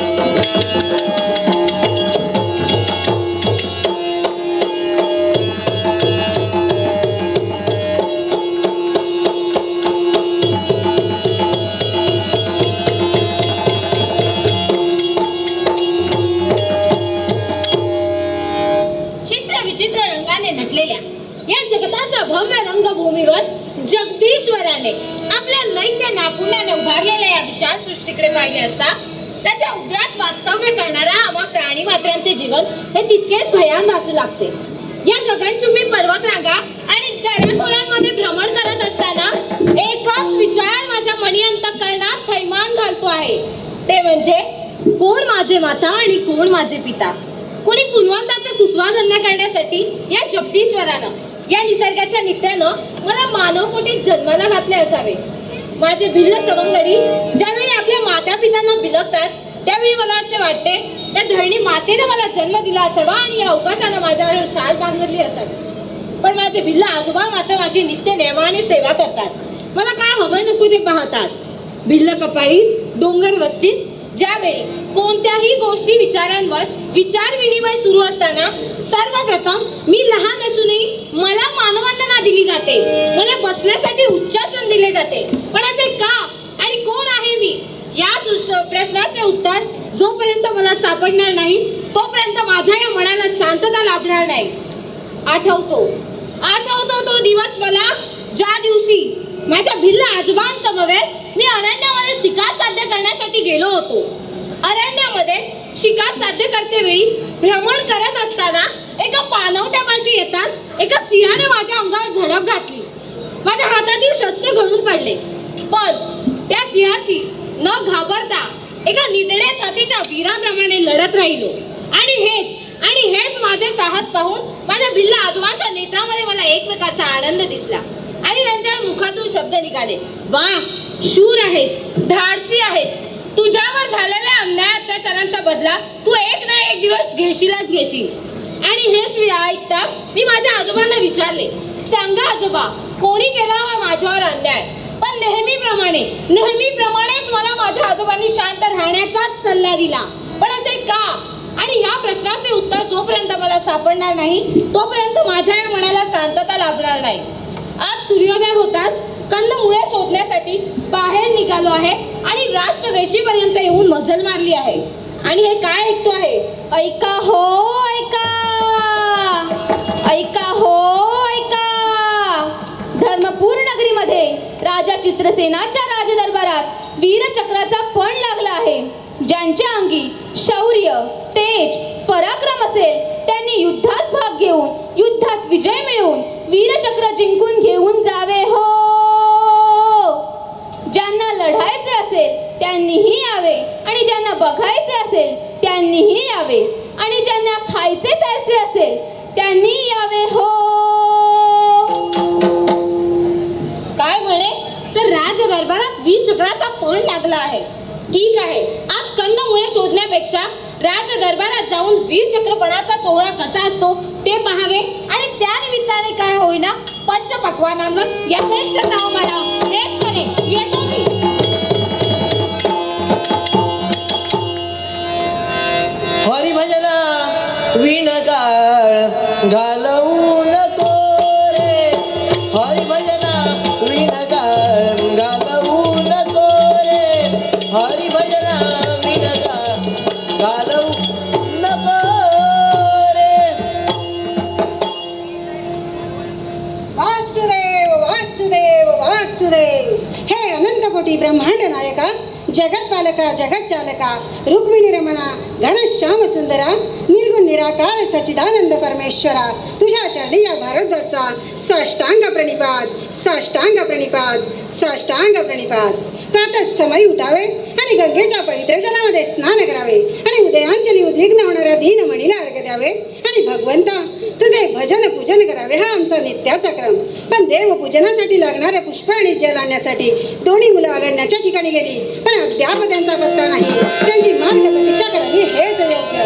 Speaker 6: या जगताच्या भव्य रंगभूमीवर जगदीश्वराने आपल्या नैत्य नापुण्याने उभारलेल्या या विशाल सृष्टीकडे पाहिले असता त्याच्या उदरात वास्तव्य करणाऱ्या आम्हा प्राणी मात्रांचे जीवन हे तितकेच भयान भासू लागते. या गगनचुंबी पर्वतरांगा आणि दऱ्याखोऱ्यांमध्ये भ्रमण करत असताना एकच विचार माझ्या मणी अंतःकरणात थैमान घालतो आहे, ते म्हणजे कोण माझे माता आणि कोण माझे पिता. कोणी पुनवंताचा कुसवाधन्य करण्यासाठी या जगदीश्वरानं, या निसर्गाच्या नित्यानं मला मानवकोटीत जन्माला घातले असावे. माझे भिल्ल सवंगडी ज्यावेळी आपल्या माता पित्यांना बिलगतात, त्यावेळी मला असे वाटते त्या धरणी मातेने मला जन्म दिला असावा आणि या अवकाशानं माझ्यावर शाल बांधली असावी. पण माझे भिल्ल आजोबा मात्र माझी नित्य नेमाने सेवा करतात. मला काय हवं नको ते पाहतात. भिल्ल कपाळीत डोंगर वस्तीत ज्यावेळी कोणत्याही गोष्टी विचारांवर विचार विनिमय सुरू असताना सर्वप्रथम मी लहान असूनही मला मानवंदना दिली जाते. मला बसण्यासाठी उच्चासन दिले जाते. पण असे का आणि कोण आहे मी, याच प्रश्नाचे उत्तर जोपर्यंत मला सापडणार नाही तोपर्यंत माझ्या या मनाला शांतता लाभणार नाही. आठवतो तो दिवस मला, ज्या दिवशी माझ्या भिल्ल आजोबांसमवेत मी अरण्यामध्ये शिकार साध्य करण्यासाठी गेलो होतो. अरण्यामध्ये शिकार साध्य करते वेळी भ्रमण करत असताना एका पाणवठ्यापाशी येताच एका सिंहाने माझ्या अंगावर झडप घातली. माझ्या हातातील शस्त्र गळून पडले. पण त्या सिंहाशी न घाबरता एका निधड्या छातीच्या वीराप्रमाणे लढत राहिलो. आणि हेच माझे साहस पाहून माझ्या भिल्ल आजोबांच्या नेत्रामध्ये मला एक प्रकारचा आनंद दिसला आणि त्यांच्या मुखातून शब्द निघाले, वा, शूर आहेस, धाडसी आहेस. तुझ्यावर झालेल्या अन्याय अत्याचारांचा बदला तू एक ना एक दिवस घेशील. आणि हेच ऐकता मी माझ्या आजोबांना विचारले, सांगा आजोबा, कोणी केला हा माझ्यावर अन्याय? पण नेहमीप्रमाणेच मला माझ्या आजोबांनी शांत राहण्याचाच सल्ला दिला. पण असे का? आणि या प्रश्नाचे उत्तर जोपर्यंत मला सापडणार नाही तोपर्यंत माझ्या या मनाला शांतता लाभणार नाही. आज सूर्योदय होताच कंदमुळे शोधण्यासाठी बाहेर निघालो आहे आणि राष्ट्रवेशीपर्यंत येऊन मजल मारली आहे. आणि हे काय ऐकतो आहे? ऐका हो ऐका, ऐका हो ऐका. धर्मपूर नगरीमध्ये राजा चित्रसेनाच्या राजदरबारात वीरचक्राचा पण लागला आहे. ज्यांच्या अंगी शौर्य, तेज, पराक्रम असेल त्यांनी युद्धात भाग घेऊन युद्धात विजय मिळवून वीरचक्र जिंकून घेऊन जावे हो. ज्यांना लढायचे असेल त्यांनीही यावे आणि ज्यांना बघायचे असेल त्यांनीही यावे आणि ज्यांना खायचे प्यायचे असेल त्यांनी यावे हो. काय म्हणे तर राजदरबारात वीरचक्राचा पण लागला आहे. ठीक आहे, आज कंदमुळे शोधण्यापेक्षा राजदरबारात जाऊन वीरचक्रपणाचा सोहळा कसा असतो ते पाहावे आणि त्या निमित्ताने काय होईना पंचपक्वानांवर यथेच्छ नाव मारावं. हेच खरे, येतो मी.
Speaker 1: हरिभजना विणकाळ घालवू नको रे, हरिभजना विणकाळ घालवू नको रे, हरिभजना विणकाळ घालवू नको रे.
Speaker 4: वासुदेव वासुदेव वासुदेव. हे अनंतकोटी ब्रह्मांड नायका, जगतपालका, जगतचालका, रुक्मिणी रमणा, घनश्याम सुंदरा, निर्गुण निराकार सच्चिदानंद परमेश्वरा, तुझ्या चरणी या भारतवर्षचा साष्टांग प्रणिपात, साष्टांग प्रणिपात, साष्टांग प्रणिपात. प्रातः समय उठावे आणि गंगेच्या पवित्र जलामध्ये स्नान करावे आणि उदयांजली उद्विग्न होणाऱ्या दीनमणीला अर्घ्य द्यावे आणि भगवंता तुझे भजन पूजन करावे, हा आमचा नित्याचा क्रम. पण देवपूजनासाठी लागणारे पुष्प आणि जल आणण्यासाठी दोन्ही मुलं अरण्याच्या ठिकाणी गेली, पण अद्याप त्यांचा पत्ता नाही. त्यांची मार्ग प्रतीक्षा करावी हेच योग्य.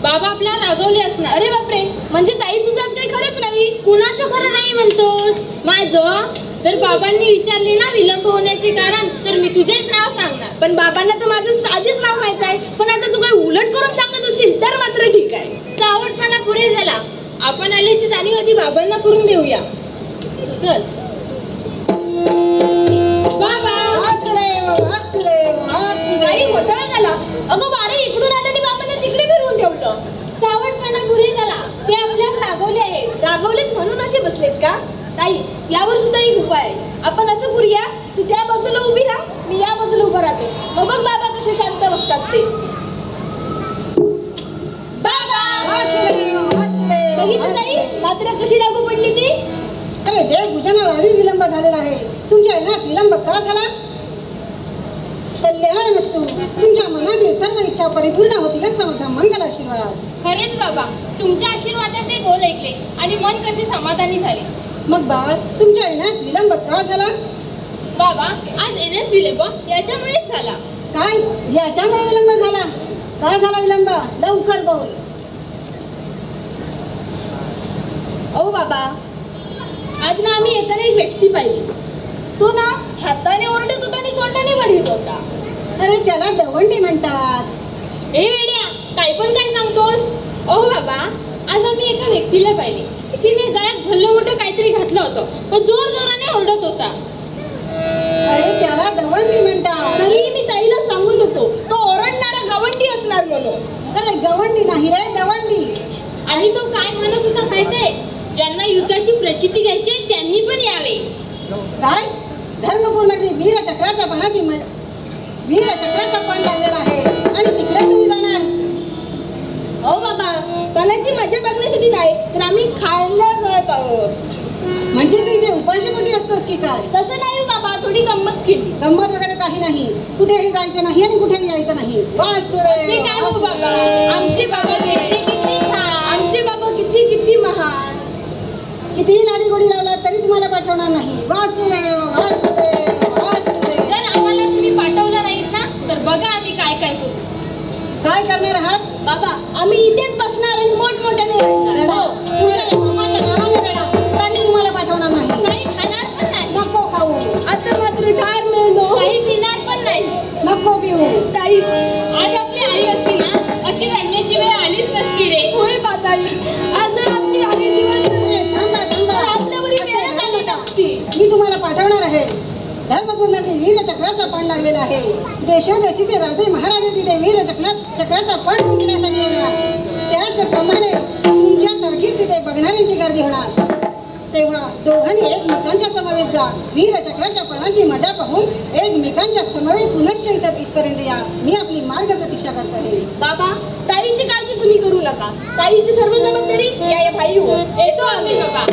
Speaker 6: बाबा आपला रागवले असणार. अरे बापरे, म्हणजे ताई तुझं आज काही खरंच नाही. कुणाचं खरं नाही म्हणतोस? माझं तर बाबांनी विचारले ना विलंब होण्याचे कारण, तर मी तुझेच नाव सांगणार. पण बाबांना तर माझं साधेच नाव माहित आहे. पण आता तू काही उलट करून सांगत असेल तर मात्र ठीक आहे. चावटपणा पुरे झाला. आपण आल्याची जाणीव आधी बाबांना करून देऊया. चल बाबा.
Speaker 4: वासुदेव वासुदेव
Speaker 6: काही
Speaker 4: वासुदेव.
Speaker 6: घोटाळा झाला. अगं वारे इकडून आल्याने बाबांना तिकडे फिरवून ठेवलं. चावटपणा पुरे झाला. ते आपल्याला रागवले आहेत. रागवलेत म्हणून असे बसलेत का? ताई, यावर सुद्धा एक उपाय आहे. आपण असं करूया, तू त्या बाजूला उभी राहा, मी या बाजूला उभा राहते. मग बघ बाबा कसे शांत बसतात ते. बाबा
Speaker 4: वासुदेव वासुदेव
Speaker 6: बघितलं ताई, मात्र कशी लागू पडली ती.
Speaker 4: अरे देव पूजनाला आधीच विलंब झालेला आहे. तुमच्या येण्यास विलंब का झाला? कल्याण वस्तू तुमच्या मनातील सर्व इच्छा परिपूर्ण होतील असा माझा मंगल आशीर्वाद.
Speaker 3: खरेच बाबा, तुमच्या आशीर्वादाचे बोल ऐकले आणि मन कसे समाधानी झाले.
Speaker 4: मग बाळ, तुमच्या येण्यास विलंब का झाला?
Speaker 3: बाबा, आज येण्यास विलंब याच्यामुळेच झाला.
Speaker 4: काय याच्यामुळे विलंब झाला? काय झाला विलंब? लवकर बोल.
Speaker 6: अहो बाबा, आज ना आम्ही येताना एक व्यक्ती पाहिली. तो ना हाताने ओरडत होता आणि तोंडाने म्हणत होता.
Speaker 4: अरे त्याला दवंडी म्हणतात.
Speaker 3: हे वेड्या, काय पण काय सांगतोस.
Speaker 6: अहो बाबा, आज आम्ही एका व्यक्तीला पाहिले. तिने गळ्यात भल्लं मोठं काहीतरी घातलं होतं, पण जोर जोराने ओरडत होता.
Speaker 4: अरे त्याला दवंडी म्हणतात.
Speaker 6: तरीही मी ताईला सांगत होतो, तो ओरडणारा गवंडी असणार म्हणून.
Speaker 4: अरे गवंडी नाही रे, दवंडी.
Speaker 6: आणि तो काय म्हणत होता माहितीये? ज्यांना युद्धाची प्रचिती घ्यायची आहे, त्यांनी पण यावे.
Speaker 4: काय धर्मपूर्ण वीरचक्राच्या पणाची वीरचक्राचा पण लागलेला आहे आणि तिकडे तुम्ही जाणार?
Speaker 6: अहो बाबा, पणाची मजा बघण्यासाठी नाही, तर आम्ही खायला जात आहोत.
Speaker 4: म्हणजे तू इथे उपाशी पोटी असतोस की काय?
Speaker 6: तसं नाही बाबा, थोडी गंमत केली.
Speaker 4: गंमत वगैरे काही नाही. कुठेही जायचं नाही आणि कुठेही यायचं नाही. वासुदेव
Speaker 6: ते काय हो बाबा, आमचे बाबा किती छान, आमचे बाबा किती किती महान.
Speaker 4: कितीही लाडी गोडी लावला तरी तुम्हाला पाठवणार नाही. वासुदेव वासुदेव वासुदेव.
Speaker 3: जर आम्हाला तुम्ही पाठवलं नाहीत ना, तर बघा आम्ही काय काय करू.
Speaker 4: काय करणार आहात?
Speaker 6: बाबा, आम्ही इथेच बसणार आणि मोठमोठ्याने
Speaker 4: रडा.
Speaker 6: रडणार.
Speaker 4: तुमच्या बापाच्या नावाने रडा, तरी तुम्हाला पाठवणार नाही.
Speaker 3: काही खाणार पण नाही,
Speaker 4: नको खाऊ,
Speaker 6: आता मात्र ठार मिळलो.
Speaker 3: काही पिणार पण नाही.
Speaker 4: नको पिऊ.
Speaker 6: ताई,
Speaker 3: आज आपली आई असती ना, अशी रडण्याची वेळ आलीच नसती रे.
Speaker 6: होय बाताई, आज जर आपली आई दिवस
Speaker 4: अरे थांबा थांबा.
Speaker 6: आपल्यावरी
Speaker 4: असे
Speaker 6: वेळ
Speaker 4: रडू
Speaker 6: झाली
Speaker 4: नका.
Speaker 6: नसती.
Speaker 4: मी तुम्हाला पाठवणार आहे. धर्मपूर्ण वीरचक्राचा पण लागलेला आहे. देशोदेशीचे राजे महाराजे तिथे वीरचक्राचा पण विकण्यासाठी येणार. त्याचप्रमाणे तुमच्यासारखीच तिथे बघणाऱ्यांची गर्दी होणार. तेव्हा दोघांनी एकमेकांच्या समवेत जा. वीरचक्राच्या पणाची मजा पाहून एकमेकांच्या समवेत पुनश्च इथपर्यंत या. मी आपली मार्ग प्रतीक्षा करत आहे.
Speaker 6: बाबा, ताईची काळजी तुम्ही करू नका. ताईची सर्व जबाबदारी या भाई हो. येतो आम्ही बाबा.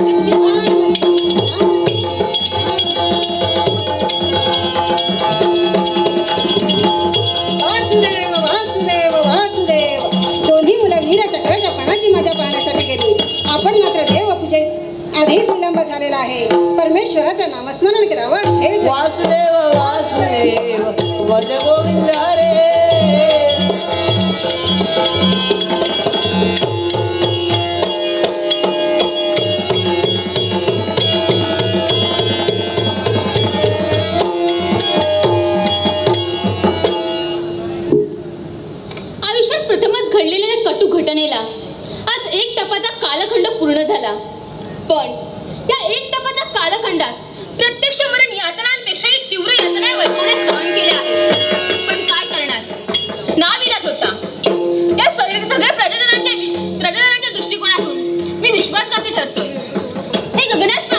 Speaker 4: वासुदेव वासुदेव वासुदेव. दोन्ही मुलं वीरचक्राच्या पणाची मजा पाहण्यासाठी गेली. आपण मात्र देवपूजेत आधीच विलंब झालेला आहे. परमेश्वराचं नामस्मरण करावं हे
Speaker 1: वासुदेव वासुदेव भज गोविंद रे.
Speaker 3: आयुष्यात प्रथमच घडलेल्या कटू घटनेला आज एक तपाचा कालखंड पूर्ण झाला. पण या एक तपाच्या कालखंडात प्रत्यक्ष मरण यातनांपेक्षाही तीव्र यातना वैकुंठे सहन केल्या आहेत. पण काय करणार, नाविलाज होता. या सगळ्या प्रजननाच्या दृष्टिकोनातून मी विश्वासघाती ठरतोय. हे गगनात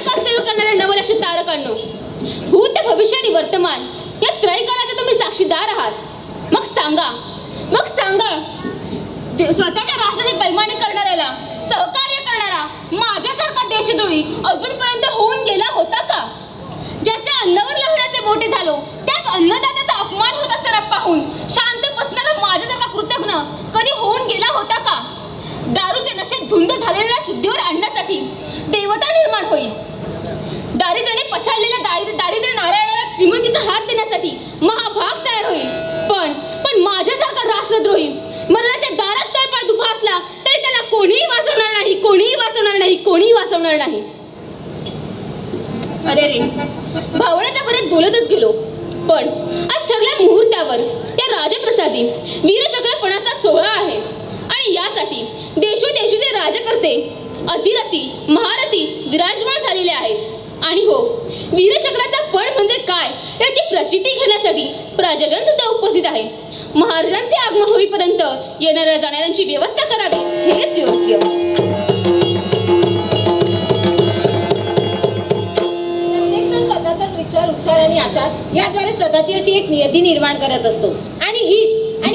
Speaker 3: वास्तव्य करणाऱ्या नवलक्ष तारकांनो, भूत भविष्य आणि वर्तमान या त्रैकालाचे तुम्ही साक्षीदार आहात. मग सांगा स्वतःच्या राष्ट्राची बैमानी करणाऱ्याला सहकार्य करणारा माझ्यासारखा देशद्रोही अजूनपर्यंत होऊन गेला होता का? ज्याच्या अन्नावर लढण्याचे मोठे झालो त्याच अन्नदात्याचा अपमान होत असताना पाहून शांत बसणारा माझ्यासारखा कृतज्ञ कधी होऊन गेला होता का? दारूच्या नशेत धुंद झालेल्या शुद्धीवर आणण्यासाठी देवता निर्माण होईल. दारिद्र्याने पछाडलेल्या दारिद्र्य नारायणाला श्रीमंतीचा हात देण्यासाठी महाभाग तयार होईल. पण माझ्यासारखा राष्ट्रद्रोही मरणाच्या दारात तळपाय उभा असला तरी त्याला कोणीही वाचवणार नाही. अरे रे, भावनाच्या भरात बोलतच गेलो. पण आज ठरल्या मुहूर्तावर या राजप्रसादी वीरचक्रपणाचा सोहळा आहे आणि यासाठी देशोदेशीचे राजकर्ते अधिरथी महारथी विराजमान झालेले आहेत. आणि हो, वीरचक्राचा पण म्हणजे काय याची प्रचिती घेण्यासाठी प्रजाजन सुद्धा उपस्थित आहे. महाराजांचे आगमन होईपर्यंत येणाऱ्या जाणाऱ्यांची व्यवस्था करावी हेच योग्य.
Speaker 6: प्रत्येकजण स्वतःचाच विचार, उच्चार आणि आचार याद्वारे स्वतःची अशी एक नियती निर्माण करत असतो आणि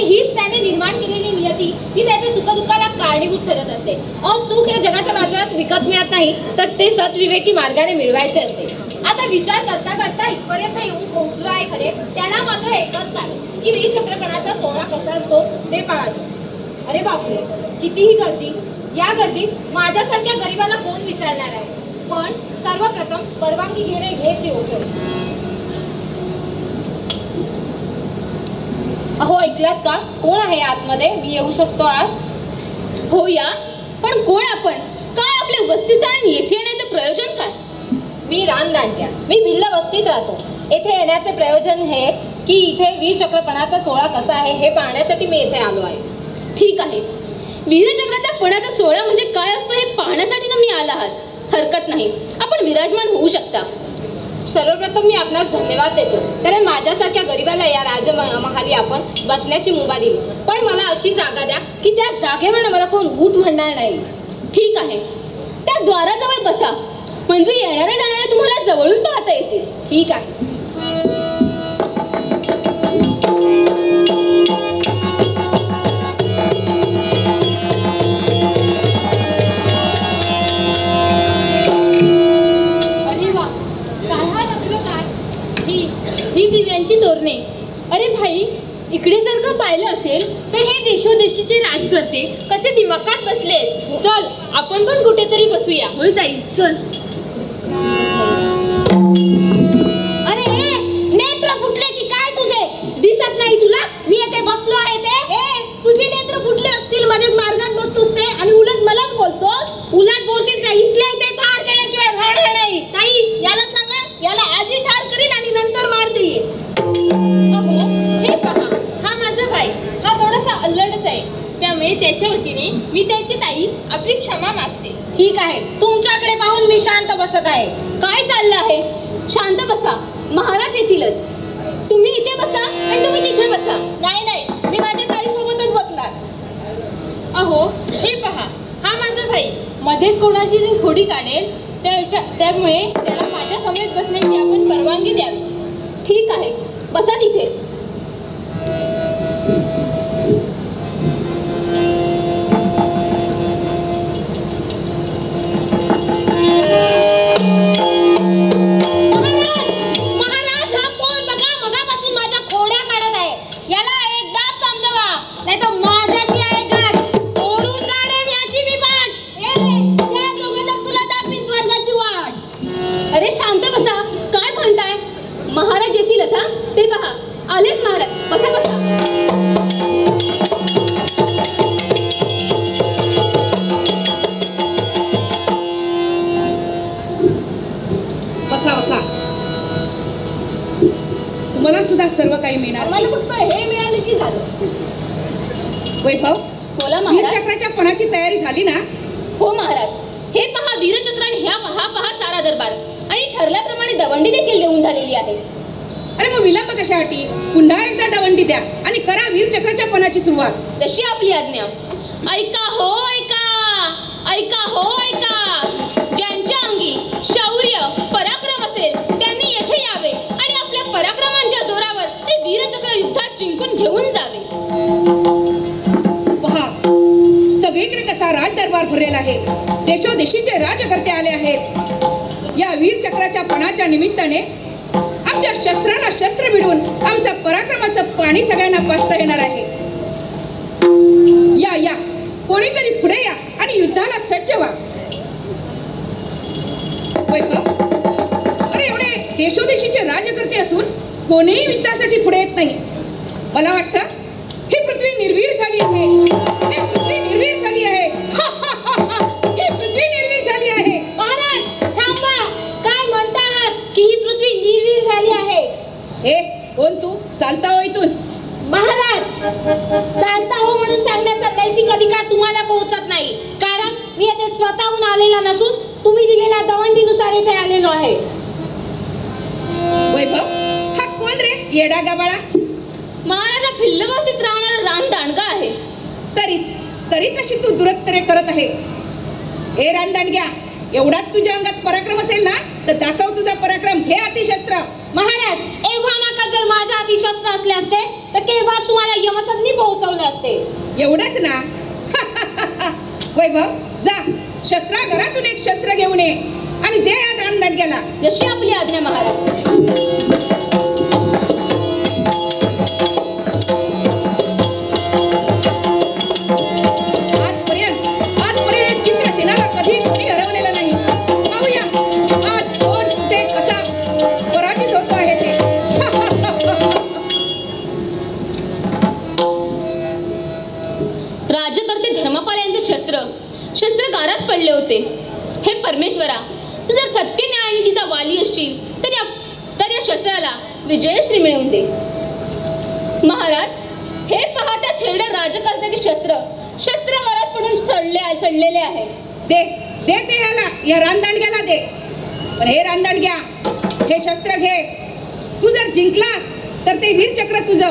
Speaker 6: हीच त्याने निर्माण केलेली नियती ही त्याच्या सुखदुःखाला कारणीभूत ठरत असते. सुख हे जगाच्या बाजारात विकत मिळत नाही, तर ते सद्विवेकी मार्गाने मिळवायचे असते. आता विचार करता करता इथपर्यंत येऊन पोहोचलो आहे खरे, त्याला मात्र एकच कारण की वीरचक्रपणाचा सोहळा कसा असतो ते पाळतो. अरे बापरे, कितीही गर्दी, या गर्दीत माझ्यासारख्या गरिबाला कोण विचारणार आहे? पण सर्वप्रथम परवानगी घेणे हेच योग्य. अहो, ऐकलात का? कोण आहे आतमध्ये? मी येऊ शकतो आत?
Speaker 3: हो या, पण कोण आपण? काय आपले वस्तीस्थान येथे येण्याचे प्रयोजन काय?
Speaker 6: मी रानदांड्या, मी भिल्ल वस्तीत राहतो. येथे येण्याचे प्रयोजन हे की इथे वीरचक्रपणाचा सोहळा कसा आहे हे पाहण्यासाठी मी येथे आलो आहे.
Speaker 3: ठीक आहे, वीरचक्राचा पणाचा सोहळा म्हणजे काय असतो हे पाहण्यासाठी तुम्ही आला आहात. हरकत नाही, आपण विराजमान होऊ शकता.
Speaker 6: सर्वप्रथम मी आपणास धन्यवाद देतो, कारण माझ्यासारख्या गरिबाला या राजमहाली आपण बसण्याची मुभा दिली. पण मला अशी जागा द्या की त्या जागेवर मला कोण उठ म्हणणार नाही.
Speaker 3: ठीक आहे, त्या द्वाराजवळ बसा, म्हणजे येणाऱ्या जाणाऱ्या तुम्हाला जवळून पाहता येतील.
Speaker 6: ठीक आहे.
Speaker 5: ही दिव्यांची तोरणे. अरे भाई, इकडे जर का पाहिलं असेल तर हे देशोदेशीचे राजकर्ते कसे दिमाखात बसले. चल, आपण पण कुठेतरी बसूया. होय ताई, चल.
Speaker 6: अरे नेत्र फुटले की काय तुझे? दिसत नाही तुला मी येथे बसलो आहे ते? तुझे नेत्र फुटले असतील, मध्येच मार्गात बसतोस ते आणि उलट मलाच बोलतोस. उलट बोलशील का? इथल्या इथे ठार केल्याशिवाय राहणार नाही. ताई, याला सांगा, याला आधी ठार करीन आणि नंतर मार देईल.
Speaker 5: अहो, हे पहा, हा माझा भाई, हा थोडासा अल्लडच आहे, त्यामुळे त्याच्या वतीने मी त्याची ताई आपली क्षमा मागते.
Speaker 6: ठीक आहे, तुमच्याकडे पाहून मी शांत बसत आहे.
Speaker 3: काय चाललं आहे? शांत बसा, महाराज येतीलच. तुम्ही इथे बसा आणि तुम्ही तिथे बसा.
Speaker 5: नाही, मी माझ्या ताई सोबतच बसणार. अहो, हे पहा, हा माझा भाई मध्येच कोणाची जी खोडी काढेल, त्यामुळे त्याला माझ्या समेत बसण्याची आपण परवानगी द्यावी.
Speaker 3: ठीक आहे, बसा तिथे.
Speaker 6: महाराज, हा पोर बघा, मगापासून माझ्या खोड्या काढत आहे. याला एकदा समजवा, नाही तर माझ्याशी आहे गाठ. ओढून काढेन याची मी पाठ. त्या दोघांना तुला दाखवीन स्वर्गाची वाट.
Speaker 3: अरे शांत बसा, काय म्हणताय? महाराज येतीलच. हा, ते पहा, आलेच महाराज. बसा बसा.
Speaker 2: बसा बसा. तुम्हाला सुद्धा सर्व काही मिळणार.
Speaker 6: मला फक्त हे मिळाले की झालं.
Speaker 2: वैभव,
Speaker 3: बोला महाराज.
Speaker 2: वीरचक्राच्या पणाची तयारी झाली ना?
Speaker 3: हो महाराज, हे पहा वीरचक्र आणि ह्या पहा सारा दरबार आणि ठरल्याप्रमाणे दवंडी देखील देऊन झालेली आहे.
Speaker 2: अरे मग विलंब कशासाठी? पुन्हा एकदा दवंडी द्या आणि करा वीरचक्राच्या पणाची सुरुवात.
Speaker 3: तशी आपली आज्ञा. ऐका हो ऐका, ऐका हो ऐका. ज्यांच्या अंगी शौर्य पराक्रम असेल त्यांनी येथे यावे आणि आपल्या पराक्रमांच्या जोरावर ते वीरचक्र युद्धात जिंकून घेऊन जावे.
Speaker 2: पहा, सगळीकडे कसा राज दरबार भरलेला आहे. देशोदेशीचे राजकर्ते आले आहेत. या वीरचक्राच्या पणाच्या निमित्ताने आमच्या शस्त्राला शस्त्र भिडून आमचा पराक्रमाचं पाणी सगळ्यांना पाजता येणार आहे. या या, कोणीतरी पुढे या आणि युद्धाला सज्ज व्हा. वैभव, अरे एवढे देशोदेशीचे राजकर्ते असून कोणीही युद्धासाठी पुढे येत नाही. मला वाटतं ही पृथ्वी निर्वीर झाली आहे. ही पृथ्वी निर्वीर झाली आहे. ही पृथ्वी निर्वीर झाली आहे.
Speaker 6: महाराज थांबा, काय म्हणता आहात की ही पृथ्वी निर्वीर झाली आहे?
Speaker 2: हे कोण तू? चालता हो इथून.
Speaker 6: महाराज, चालता हो म्हणून सांगण्याचा नैतिक अधिकार तुम्हाला पोहोचत नाही, कारण मी येथे स्वतःहून आलेला नसून तुम्ही दिलेल्या दवंडीनुसार येथे आलेलो आहे.
Speaker 2: वैभव, हा कोण रे येडा गाबाळा?
Speaker 3: महाराजा भिल्लवस्तीत राहणारा रानदांडगा आहे.
Speaker 2: तरीच अशी तू दुरत्तरे करत आहे. ए रानदांडग्या, एवढाच तुझ्या अंगात पराक्रम असेल ना तर दाखव तुझा पराक्रम. हे अतिशस्त्र.
Speaker 6: महाराज, एव्हा नाका जर माझ्या हाती शस्त्र असले असते तर केव्हा तुम्हाला यमसदनी पोहोचवले असते.
Speaker 2: एवढंच ना? वैभव, जा शस्त्रागारातून एक शस्त्र घेऊन ये आणि दे या रानदांडग्याला.
Speaker 3: जशी आपली आज्ञा महाराज.
Speaker 2: आजपर्यंत चित्रसेनाला कधी कोणी हरवलेलं नाही. पाहूया आज कोण कुठे कसा पराजित होतो आहे ते.
Speaker 3: राजकर्ते धर्मपाल यांचे शस्त्रगारात पडले होते. हे परमेश्वरा, तू जर सत्य न्यायानिधीचा वाली असशील तर या शस्त्राला विजयश्री मिळवून दे. महाराज, हे पहा, त्या थेरड्या राजकर्त्याचे शस्त्रगारात पडून सडलेले आहे.
Speaker 2: दे ते ह्याला, या रानदांडग्याला दे. पण हे रानदांडग्या, हे शस्त्र घे. तू जर जिंकलास तर ते वीरचक्र तुझं,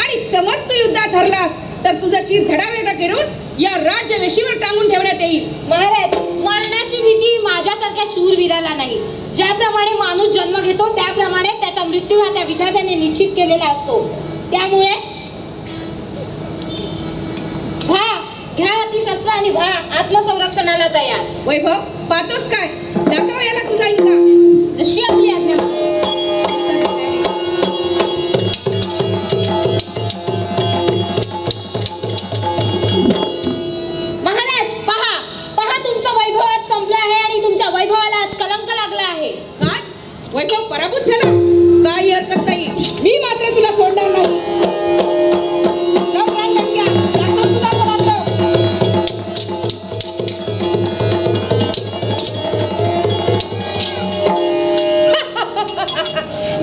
Speaker 2: आणि समज तू युद्धात हरलास तर तुझं शिर धडावेगळा करून या राज्यवेशीवर टांगून ठेवण्यात येईल.
Speaker 6: महाराज, मरणाची भीती माझ्यासारख्या शूरवीराला नाही. ज्याप्रमाणे माणूस जन्म घेतो त्याप्रमाणे त्याचा मृत्यू हा त्या विधात्याने निश्चित केलेला असतो. त्यामुळे घ्या अतिशस्त्र आणि व्हा आत्मसंरक्षणाला तयार.
Speaker 2: वैभव, पाहतोस काय? दाखव याला तुझा इतका.
Speaker 3: जशी आपली आज्ञा महाराज.
Speaker 6: महाराज, पहा तुमचा वैभव आज संपला आहे आणि तुमच्या वैभवाला आज कलंक लागला आहे.
Speaker 2: काय? वैभव पराभूत झाला? काही हरकत नाही. मी मात्र तुला सोडणार नाही. जाऊ रानदांडग्या, दाखव तुझा पराक्रम.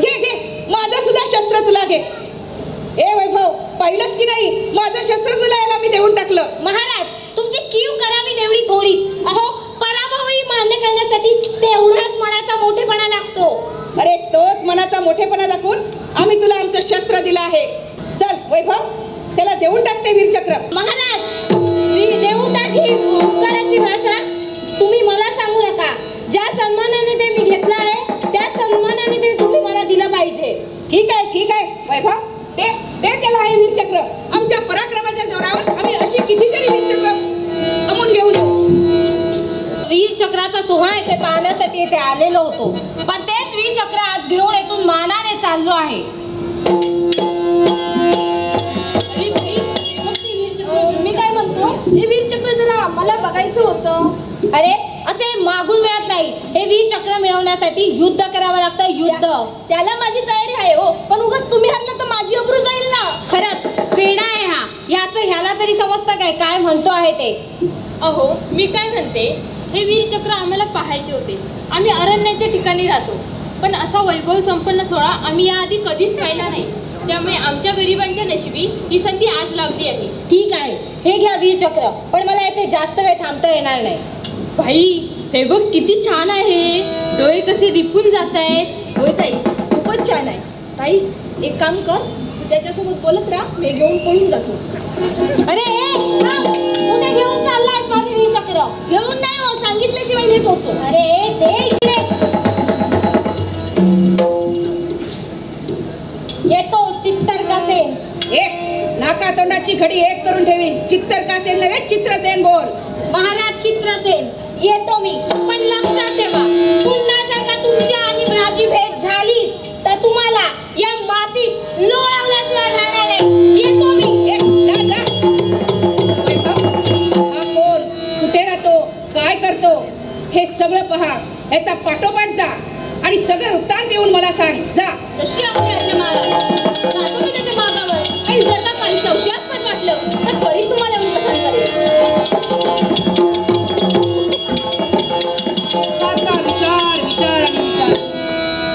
Speaker 2: घे माझं सुद्धा शस्त्र तुला घे. ए वैभव, पाहिलंच की नाही, माझं शस्त्र तुला याला मी देऊन टाकलं.
Speaker 6: महाराज, तुमची कीव करावी तेवढी थोडीच. अहो, पराभवही मान्य करण्यासाठी तेवढाच मनाचा मोठेपणा लागतो.
Speaker 2: अरे, तोच मनाचा मोठेपणा दाखवून आम्ही तुला आमचं शस्त्र दिलं आहे. चल वैभव, त्याला देऊन टाकते वीरचक्र.
Speaker 6: महाराज, देऊन टाकी उपकाराची भाषा तुम्ही मला सांगू नका. ज्या सन्मानाने ते मी घेतलं आहे त्याच सन्मानाने ते तुम्ही मला दिलं पाहिजे.
Speaker 2: ठीक आहे वैभव, दे त्याला हे वीरचक्र. आमच्या पराक्रमाच्या जोरावर आम्ही अशी कितीतरी वीरचक्र अमून घेऊन येऊ.
Speaker 6: वीरचक्राचा सोहळा इथे पाहण्यासाठी इथे आलेलो होतो, पण तेच वीरचक्र आज घेऊन इथून मानाने चाललो आहे. मी काय म्हणतो, हे वीरचक्र जरा मला बघायचं होतं. अरे, असे मागून मिळत नाही. हे वीरचक्र मिळवण्यासाठी युद्ध करावं लागतं. युद्ध, त्याला माझी तयारी आहे हो, पण उगाच तुम्ही हरला तर माझी अब्रू जाईल ना. खरंच वेडा आहे हा. ह्याला तरी समजतं काय म्हणतो आहे ते.
Speaker 5: अहो, मी काय म्हणते, हे वीरचक्र आम्हाला पाहायचे होते. आम्ही अरण्याच्या ठिकाणी राहतो, पण असा वैभव संपन्न सोहळा आम्ही याआधी कधीच पाहिला नाही. त्यामुळे आमच्या गरिबांच्या नशिबी ही संधी आज लाभली आहे.
Speaker 6: ठीक आहे, हे घ्या वीरचक्र, पण मला याचे जास्त वेळ थांबता येणार नाही.
Speaker 5: भाई, हे बघ किती छान आहे. डोळे कसे दिपून जात आहेत.
Speaker 7: होय ताई, खूपच छान आहे. ताई, एक काम कर, तू त्याच्यासोबत बोलत राहा, मी घेऊन पळून जातो.
Speaker 6: अरे कुठे घेऊन चाललायस माझे वीरचक्र? घेऊन नाही हो, सांगितल्याशिवाय नेत होतो. अरे दे इकडे. येतो चित्तरकासेन.
Speaker 2: नाका तोंडाची घडी एक करून ठेवी. चित्तरकासेन नव्हे, चित्रसेन बोल.
Speaker 6: महाराज चित्रसेन, येतो मी, पण लक्षात ठेवा, पुन्हा जर का तुमची आणि माझी भेट झाली तर तुम्हाला या मातीत लोळवल्याशिवाय राहणार नाही. येतो मी.
Speaker 2: हा कोण, कुठे राहतो, काय करतो, हे सगळं पहा. ह्याचा पाठोपाठ जा आणि सगळं वृत्तांत येऊन मला सांग. जा.
Speaker 3: तशी आपली आज्ञा महाराज. जातो मी त्याच्या मागावर, आणि जर का काही संशयास्पद वाटलं तर त्वरित तुम्हाला येऊन कथन करेल.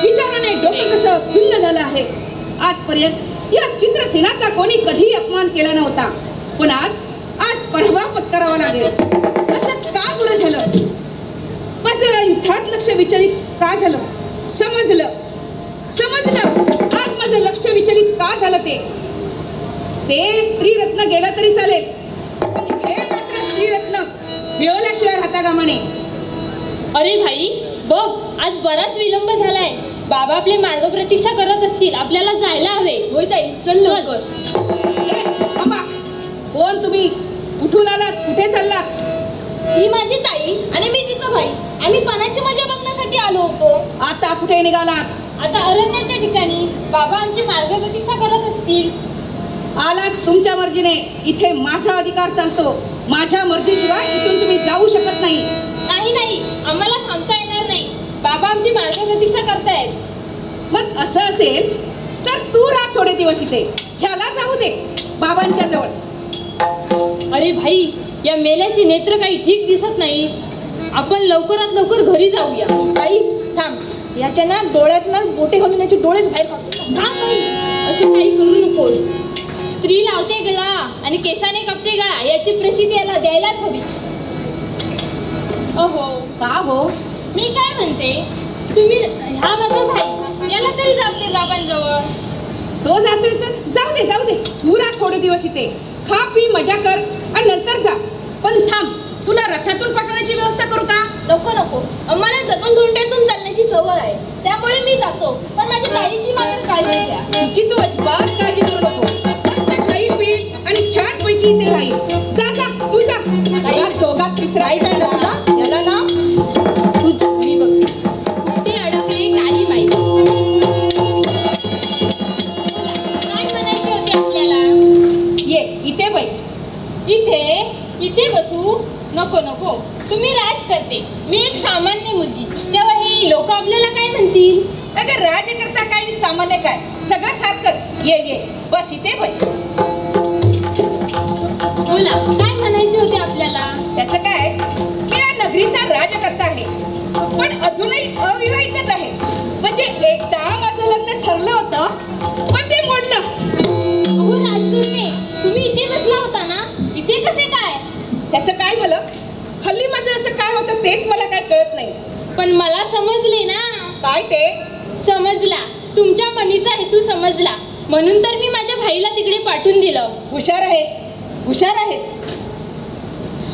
Speaker 2: विचाराने डोकं कसं सुन्न झालं आहे. आजपर्यंत या चित्रसेनाचा कोणी कधी अपमान केला नव्हता, पण आज पराभव पत्करावा लागेल. असं का बरं झालं? माझं युद्धात लक्ष विचलित का झालं? समजलं समजलं आज माझं लक्ष विचलित का झालं ते स्त्रीरत्न गेलं तरी चालेल पण हे मात्र स्त्रीरत्न मिळवल्याशिवाय राहता कामा नये.
Speaker 3: अरे भाई बघ आज बराच विलंब झालाय. बाबा आपले मार्ग प्रतीक्षा करत असतील. आपल्याला जायला हवे.
Speaker 7: होय ताई चल लवकर.
Speaker 2: थांबा. कोण तुम्ही? कुठून आलात? कुठे चाललात?
Speaker 3: ही माझी ताई आणि मी तिचा भाई. आम्ही पाण्याची मजा बघण्यासाठी आलो होतो.
Speaker 2: आता कुठे निघालात?
Speaker 3: आता अरण्याच्या ठिकाणी. बाबा आमची मार्ग प्रतीक्षा करत असतील.
Speaker 2: आलात तुमच्या मर्जीने. इथे माझा अधिकार चालतो. माझ्या मर्जीशिवाय इथून तुम्ही जाऊ शकत नाही.
Speaker 3: नाही नाही आम्हाला थांबता येणार नाही. बाबा आमची मार्ग प्रतीक्षा करतायत.
Speaker 2: मग असं असेल तर तू राहा थोडे दिवस इथे. ह्याला जाऊ दे बाबांच्या जवळ.
Speaker 3: अरे भाई या मेल्याचे नेत्र काही ठीक दिसत नाही. आपण लवकरात लवकर घरी जाऊया.
Speaker 7: ताई थांब. याच्या ना डोळ्यात ना बोटे घालून याचे डोळेच बाहेर काढतो.
Speaker 3: थांब भाई असे काही करू नकोस. स्त्री लावते गळा आणि केसाने कापते गळा याची प्रचिती याला द्यायलाच हवी. अहो
Speaker 2: का हो?
Speaker 3: मी काय म्हणते तुम्ही हा माझा भाई याला तरी जाऊ दे बाबांजवळ.
Speaker 2: तो जातोय तर जाऊ दे. तू राहा थोडे दिवस इथे. खा पी मजा कर आणि नंतर जा. पण थांब तुला रथातून पाठवण्याची व्यवस्था करू का?
Speaker 3: नको नको आम्हाला जगन धोंड्यातून चालण्याची सवय आहे. त्यामुळे मी जातो. पण माझ्या ताईची मात्र काळजी घ्या.
Speaker 2: तिची तू अजिबात काळजी करू नको. मस्त खाई पी आणि छान पैकी इथे राहील. जा तू जा. दोघात तिसरा
Speaker 7: जायला तुला याला ना
Speaker 3: तू मी बघते कुठे अडकले काही माहिती. काय म्हणायचे होते आपल्याला?
Speaker 2: ये इथे बैस.
Speaker 3: इथे बसू? नको नको तुम्ही राज करते. मी एक सामान्य मुलगी. तेव्हा हे लोक आपल्याला काय म्हणतील?
Speaker 2: अगं राजकर्ता काय आणि सामान्य काय सगळं सारखंच. ये बस इथे बस.
Speaker 3: बोला काय म्हणायचे होते आपल्याला?
Speaker 2: त्याचं काय मी या नगरीचा राजकर्ता आहे पण अजूनही अविवाहितच आहे. म्हणजे एकदा माझं लग्न ठरलं होतं पण ते मोडलं.
Speaker 3: अहो राजकर्ते तुम्ही इथे बसला होता ना. इथे कसे काय?
Speaker 2: त्याचं काय झालं? हल्ली माझं असं काय होतं तेच मला काय कळत नाही.
Speaker 3: पण मला समजले ना.
Speaker 2: काय ते?
Speaker 3: समजला. तुमच्या मनीचा हेतू समजला. म्हणून तर मी माझ्या भाईला तिकडे पाठवून दिलं.
Speaker 2: हुशार आहेस.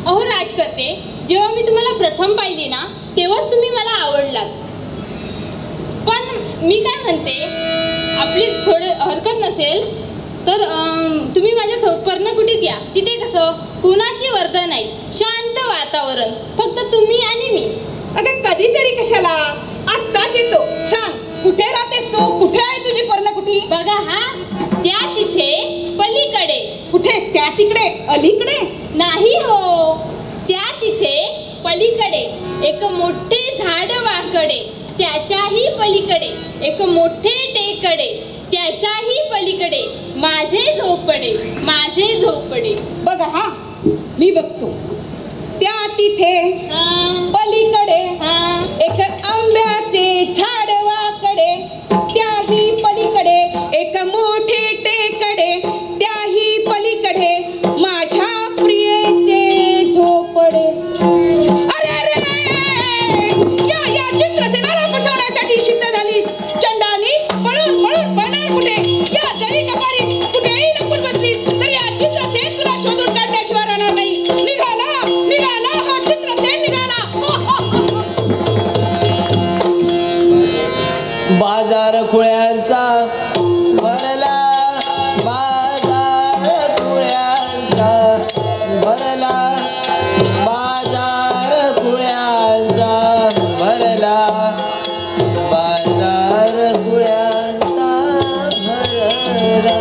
Speaker 3: अहो राजकर्ते जेव्हा मी तुम्हाला प्रथम पाहिले ना तेव्हाच तुम्ही मला आवडलात. पण मी काय म्हणते आपली थोडं हरकत नसेल तर तुम्ही माझ्या पर्णकुटीत या. तिथे कसं कुणाची वर्दळ नाही. शांत वातावरण. फक्त तुम्ही आणि मी.
Speaker 2: अगं कधीतरी कशाला? आत्ताच येतो. सांग कुठे राहतेस तू? कुठे आहे तुझी पर्णकुटी?
Speaker 3: बघा हा त्या तिथे पलीकडे.
Speaker 2: कुठे? त्या तिकडे अलीकडे?
Speaker 3: नाही हो त्या तिथे पलीकडे एक मोठे झाड वाकडे. त्याच्याही पलीकडे एक मोठे टेकडे. त्याच्याही पलीकडे माझे झोपडे.
Speaker 2: बघा हा मी बघतो. त्या तिथे पलीकडे एक आंब्याचे झाड वाकडे. त्याही पलीकडे एक मोठे टेकडे. त्याही पलीकडे माझ्या प्रियेचे झोपडे. अरे या चित्रसेनाला फसवण्यासाठी सिद्ध झालीस चंडाली. पळून पळणार कुठे? या जरी कपारी कुठेही लपून बसलीस तर या चित्रसेन तुला शोधून काढल्याशिवाय राहणार नाही. निघाला हा चित्रसेन निघाला.
Speaker 1: बाजार खुळ्यांचा भरला. बाजार खुळ्यांचा भरला. बाजार खुळ्यांचा भरला. बाजार खुळ्यांचा भरला.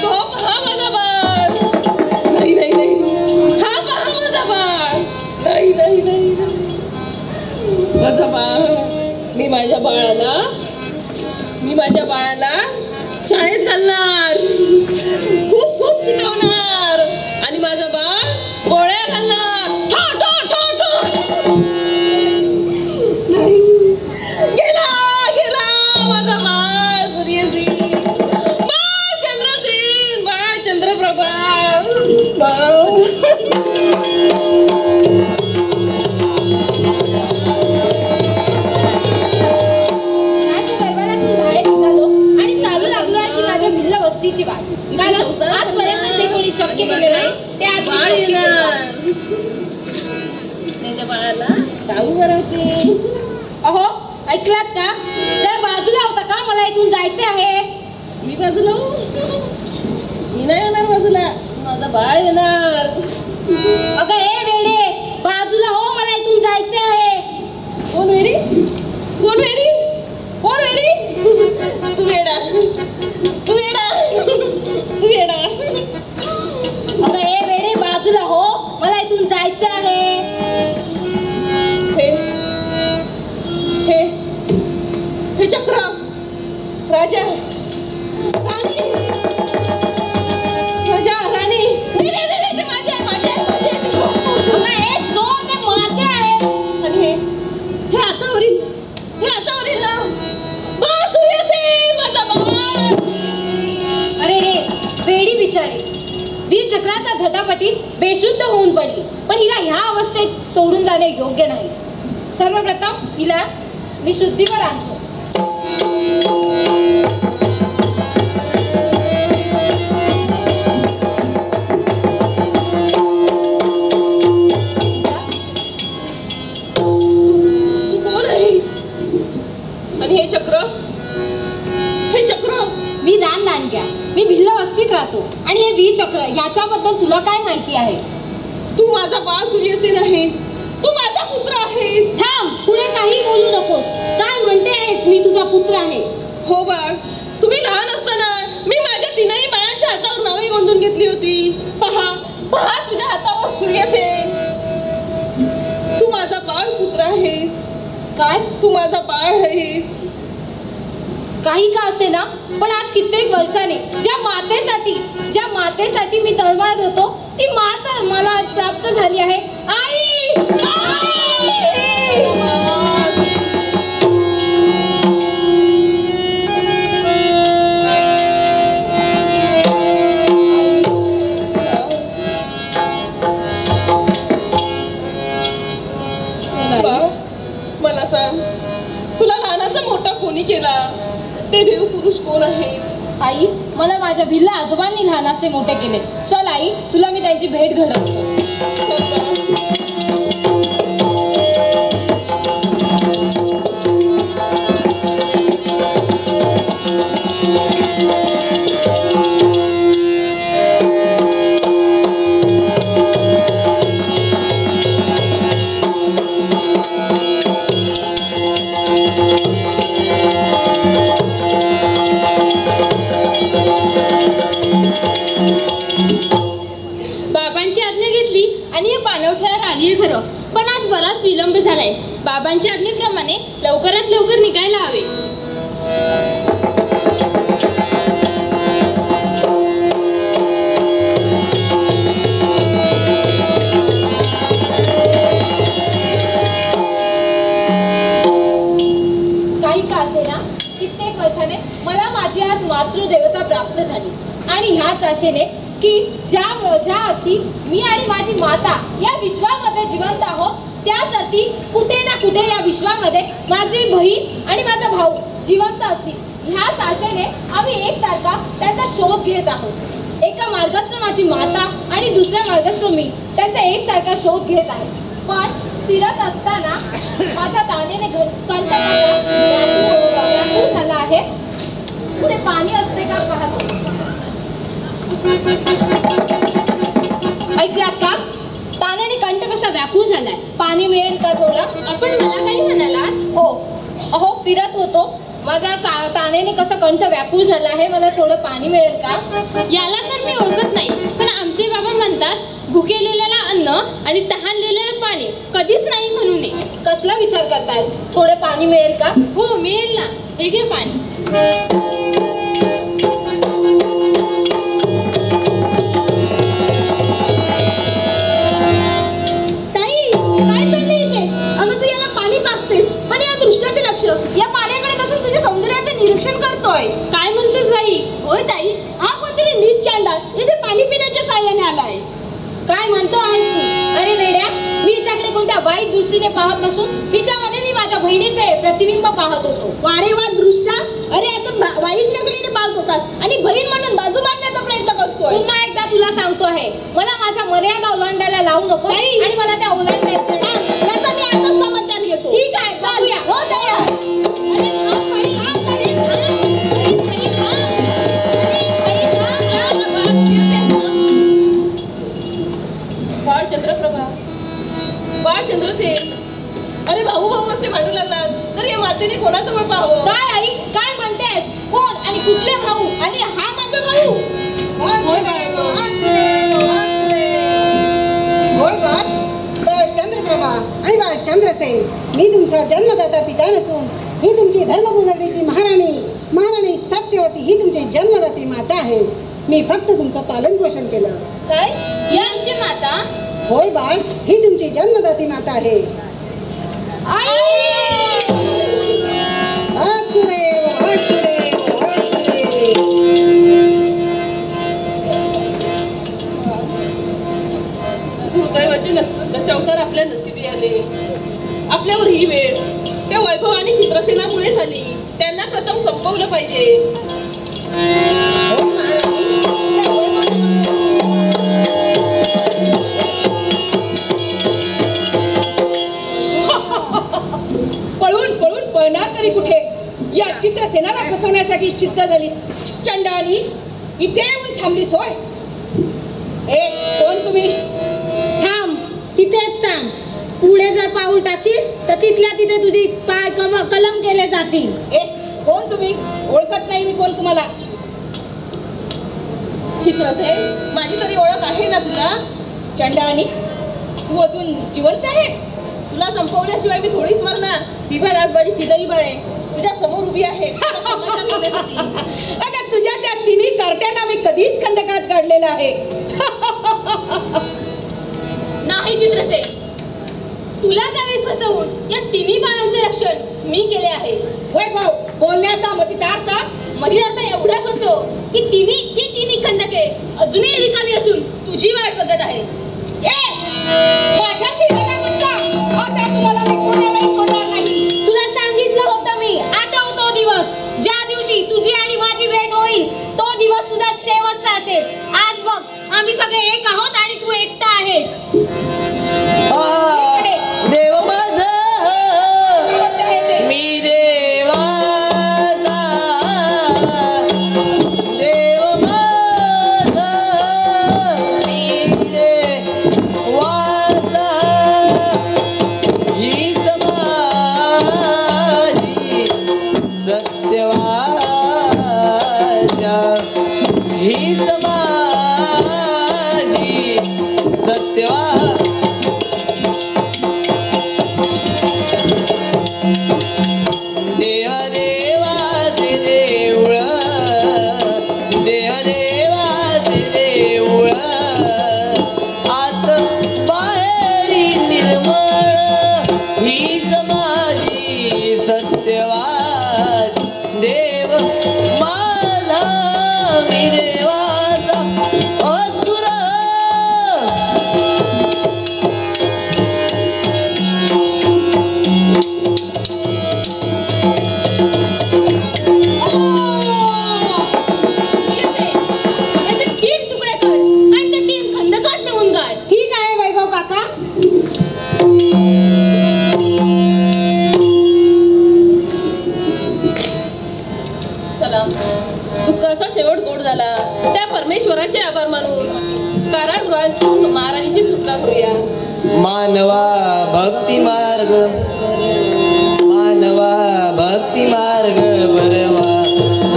Speaker 5: तो पहा माझा बाळ. नाही हा पहा माझा बाळ. नाही माझा बाळ. मी माझ्या बाळाला शाळेत घालणार. खूप शिकवणार आणि माझं बाळ गोळ्या घालणार. गेला माझा बाळ सूर्यसेन. बाळ चंद्रसेन. बाळ चंद्रप्रभा.
Speaker 6: कारण आजपर्यंत जे कोणी शक्य केले नाही ते आज मी
Speaker 5: बाळ
Speaker 6: शक्य केलं.
Speaker 5: येणार. त्याच्या बाळाला जाऊ भरवते.
Speaker 6: अहो ऐकलात का? त्या बाजूला होता का? मला इथून जायचे आहे.
Speaker 5: मी बाजूला हो. मी नाही येणार बाजूला, माझा बाळ येणार.
Speaker 6: अगं ए वेडे, बाजूला हो, मला इथून जायचे आहे.
Speaker 5: कोण वेडी? कोण वेडी? कोण वेडी? तू वेडा, तू वेडा, तू वेडा.
Speaker 6: अगं ए वेडे, बाजूला हो, मला इथून जायचे आहे.
Speaker 5: हे हे हे चक्र, राजा, राणी, राजा, राणी. नाही, नाही, नाही, ते माझे आहे, माझे आहे, माझे आहे.
Speaker 6: अगं ए सोड, ते माझे आहे.
Speaker 5: आणि हे हातावरील, हे हातावरील ना बाळ सूर्यसेन, माझा बाळ.
Speaker 6: अरे रे वेडी बिचारी, वीर चक्राच्या झटापटीत बेशुद्ध होऊन पडली. पण हिला ह्या अवस्थेत सोडून जाणे योग्य नाही. सर्वप्रथम हिला मी शुद्धीवर आणतो.
Speaker 5: तू कोण आहेस? आणि हे चक्र, हे चक्र.
Speaker 6: मी रानदांड्या, मी भिल्ल वस्तीत राहतो. आणि हे वीर चक्र ह्याच्याबद्दल तुला काय माहिती आहे?
Speaker 5: तू माझा बाळ सूर्यसेन आहेस, तू माझा पुत्र आहेस.
Speaker 6: थांब, पुढे काही बोलू नकोस. काय म्हणते आहेस मी तुझा पुत्र आहे?
Speaker 5: हो बाळ, तुम्ही लहान असताना मी माझ्या तीनही बाळांच्या हातावर नावे गोंधून घेतली होती. पहा, पहा तुझ्या हातावर सूर्यसेन. तू माझा बाळ पुत्र आहेस.
Speaker 6: काय?
Speaker 5: तू माझा बाळ आहेस.
Speaker 6: काही का असे ना, पण आज कित्येक वर्षाने ज्या मातेसाठी मी तळमळत होतो, ती माता मला आज प्राप्त झाली आहे. आई, आई!
Speaker 5: बाळ, मला सांग, तुला लहानाचा मोठा कोणी केला? ते देव पुरुष कोण आहे?
Speaker 6: आई, मला माझ्या भिल्ल आजोबांनी लहानाचे मोठे केले. चल आई, तुला मी त्यांची भेट घडवतो.
Speaker 3: बाबांची आज्ञा घेतली आणि या पाणवठ्यावर आली आहे खरं, पण आज बराच विलंब झालाय. बाबांच्या आज्ञेप्रमाणे लवकरात लवकर निघायला हवे.
Speaker 6: काही का असेना, कित्येक वर्षाने मला माझी आज मातृदेवता प्राप्त झाली. आणि ह्याच आशेने की ज्या अर्थी मी आणि माझी माता या विश्वामध्ये जिवंत आहोत, त्याच अर्थी कुठे ना कुठे या विश्वामध्ये माझी बहीण आणि माझा भाऊ जिवंत असतील. ह्याच आशेने आम्ही एकसारखा त्यांचा शोध घेत आहोत. एका मार्गास्त्र माझी माता आणि दुसऱ्या मार्गास्त्र मी त्यांचा एकसारखा शोध घेत आहे. पण फिरत असताना माझ्या तानेने कंठ व्याकुळ झाला आहे. पुढे पाणी असते का पाहतो. ऐकलात का? तानेने कंठ कसा व्याकुळ झालाय. पाणी मिळेल का थोडं?
Speaker 3: आपण मला काही म्हणालात?
Speaker 6: हो, अहो फिरत होतो, माझ्या तानेने कसा कंठ व्याकुळ झाला आहे. मला थोडं पाणी मिळेल का?
Speaker 3: याला तर मी ओळखत नाही, पण आमचे बाबा म्हणतात भुकेलेल्याला अन्न आणि तहानलेल्याला पाणी कधीच नाही म्हणू नये.
Speaker 6: कसला विचार करताय? थोडं पाणी मिळेल का?
Speaker 3: हो मिळेल ना. हे घे पाणी.
Speaker 6: ताई, काय चाललंय इथे? अगं तू याला पाणी पाजतेस, पण या दृष्टाचे लक्ष या पाण्याकडे नसून तुझ्या सौंदर्याचे निरीक्षण करतोय.
Speaker 3: काय म्हणतोस बाई?
Speaker 6: होय ताई, हा कोणतरी नीच चांडाळ इथे पाणी पिण्याच्या साह्याने आलाय. काय म्हणतो आहेस तू? अरे वेड्या, मी हिच्याकडे कोणत्या वाईट दृष्टीने पाहत नसून हिच्यामध्ये मी माझ्या बहिणीचे प्रतिबिंब पाहत होतो.
Speaker 7: वारे वा दृष्टा, अरे आता वाईट नजरेने पाहत होतास आणि बहीण म्हणून बाजू मांडण्याचा प्रयत्न करतोय.
Speaker 6: पुन्हा एकदा तुला सांगतो आहे, मला माझ्या मर्यादा ओलांडायला लावू नको
Speaker 7: नाही.
Speaker 6: आणि मला त्या ओलांडायचं
Speaker 7: त्याचा मी आता समाचार घेतो.
Speaker 6: ठीक आहे, जाऊया.
Speaker 7: हो तयार.
Speaker 6: अरे थांब बाई, थांब बाई, थांब. बाई, बाई, थांब. अरे बाई, थांब.
Speaker 5: बाळ चंद्रप्रभा, बाळ चंद्रसेन, अरे भाऊ भाऊ असे भांडू लागलात तर या मातेने कोणाजवळ पाहावं?
Speaker 6: काय आई, काय म्हणतेस? कोण आणि कुठले भाऊ?
Speaker 7: आणि हा माझा भाऊ.
Speaker 4: होय बाळ चंद्रप्रभा आणि बाळ चंद्रसेन, मी तुमचा जन्मदाता पिता नसून ही तुमची धर्मपूर नगरीची महाराणी सत्यवती ही तुमची जन्मदाती माता आहे. मी फक्त तुमचं पालन पोषण केलं.
Speaker 6: काय? ही आमची माता?
Speaker 4: होय बाळ, ही तुमची जन्मदाती माता आहे. वासुदेव वासुदेव वासुदेव.
Speaker 5: दुर्दैवाचे दशावतार आपल्या नशिबी आले. आपल्यावर ही वेळ त्या वैभव आणि चित्रसेनामुळे झाली. त्यांना प्रथम संपवलं पाहिजे.
Speaker 2: पळून पळून पळणार तरी कुठे? या चित्रसेनाला फसवण्यासाठी सिद्ध झालीस. चंडाळी इथे येऊन थांबलीस होय? ए, कोण तुम्ही?
Speaker 6: थांब, तिथेच थांब. पुढे जर पाऊल टाकशील तर तिथल्या तिथे तुझी पाय कलम केले जातील.
Speaker 2: ए, कोण तुम्ही? ओळखत नाही मी कोण तुम्हाला.
Speaker 5: चित्रसेन, माझी तरी ओळख आहे ना तुला?
Speaker 2: चंडाळी, तू अजून जिवंत आहेस?
Speaker 5: तुला संपवल्याशिवाय मी थोडीच मरणार. ती बघ, आज माझी तिघही बाळे तुझ्या समोर उभी आहे.
Speaker 2: अगं, तुझ्या त्या तिन्ही कार्ट्यांना मी कधीच खंदकात काढलेला आहे.
Speaker 3: नाही चित्रसेन, तुला त्यावेळी फसवून या तिन्ही बाळांचे रक्षण मी केले आहे.
Speaker 2: होय भाऊ, बोलण्याचा मतितार्थ
Speaker 3: मर्यादा एवढाच होतो की ती तिन्ही खंदके अजूनही रिकामी असून तुझी वाट बघत आहे.
Speaker 2: माझ्याशी नका म्हणता. आता तुम्हाला मी कोणालाही सोडणार नाही.
Speaker 6: तुला सांगितलं होतं मी, आठव तो दिवस ज्या दिवशी तुझी आणि माझी भेट होईल. तो दिवस तुझा शेवटचा असेल. आज बघ, आम्ही सगळे एक आहोत आणि तू एकटा आहेस.
Speaker 1: देव माझा मी देवाचा, देव माझा मी देवाचा, हीच माझी सत्यवाचा, हीच माझी सत्यवा. देव देवाचे देऊळ, देव देवाचे देऊळ, आत बाहेरी निर्मळ, हीच माझी सत्यवाद. देव माझा मी देवाचा असुर.
Speaker 3: याचे 3 तुकडे कर आणि ते 3 खंदकात नेऊन गाड.
Speaker 6: ठीक आहे वैभव काका.
Speaker 5: चला, दुःखाचा शेवट गोड झाला. त्या परमेश्वराचे आभार मानून कारागृहातून महाराणीची सुटका करूया.
Speaker 1: मानवा भक्ती मार्ग, मानवा भक्ती मार्ग बरवा,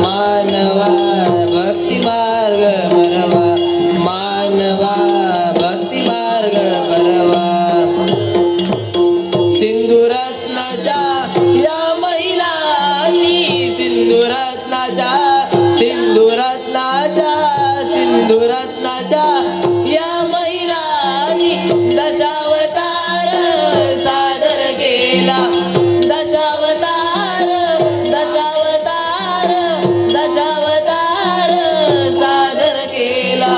Speaker 1: मानवा भक्ती मार्ग बरवा, मानवा भक्ती मार्ग बरवा. सिंधुरत्नाच्या या महिलांनी, सिंधुरत्नाच्या, सिंधुरत्नाच्या, सिंधुरत्नाच्या या महिलांनी दशावतार सादर केला. दशावतार, दशावतार, दशावतार सादर केला.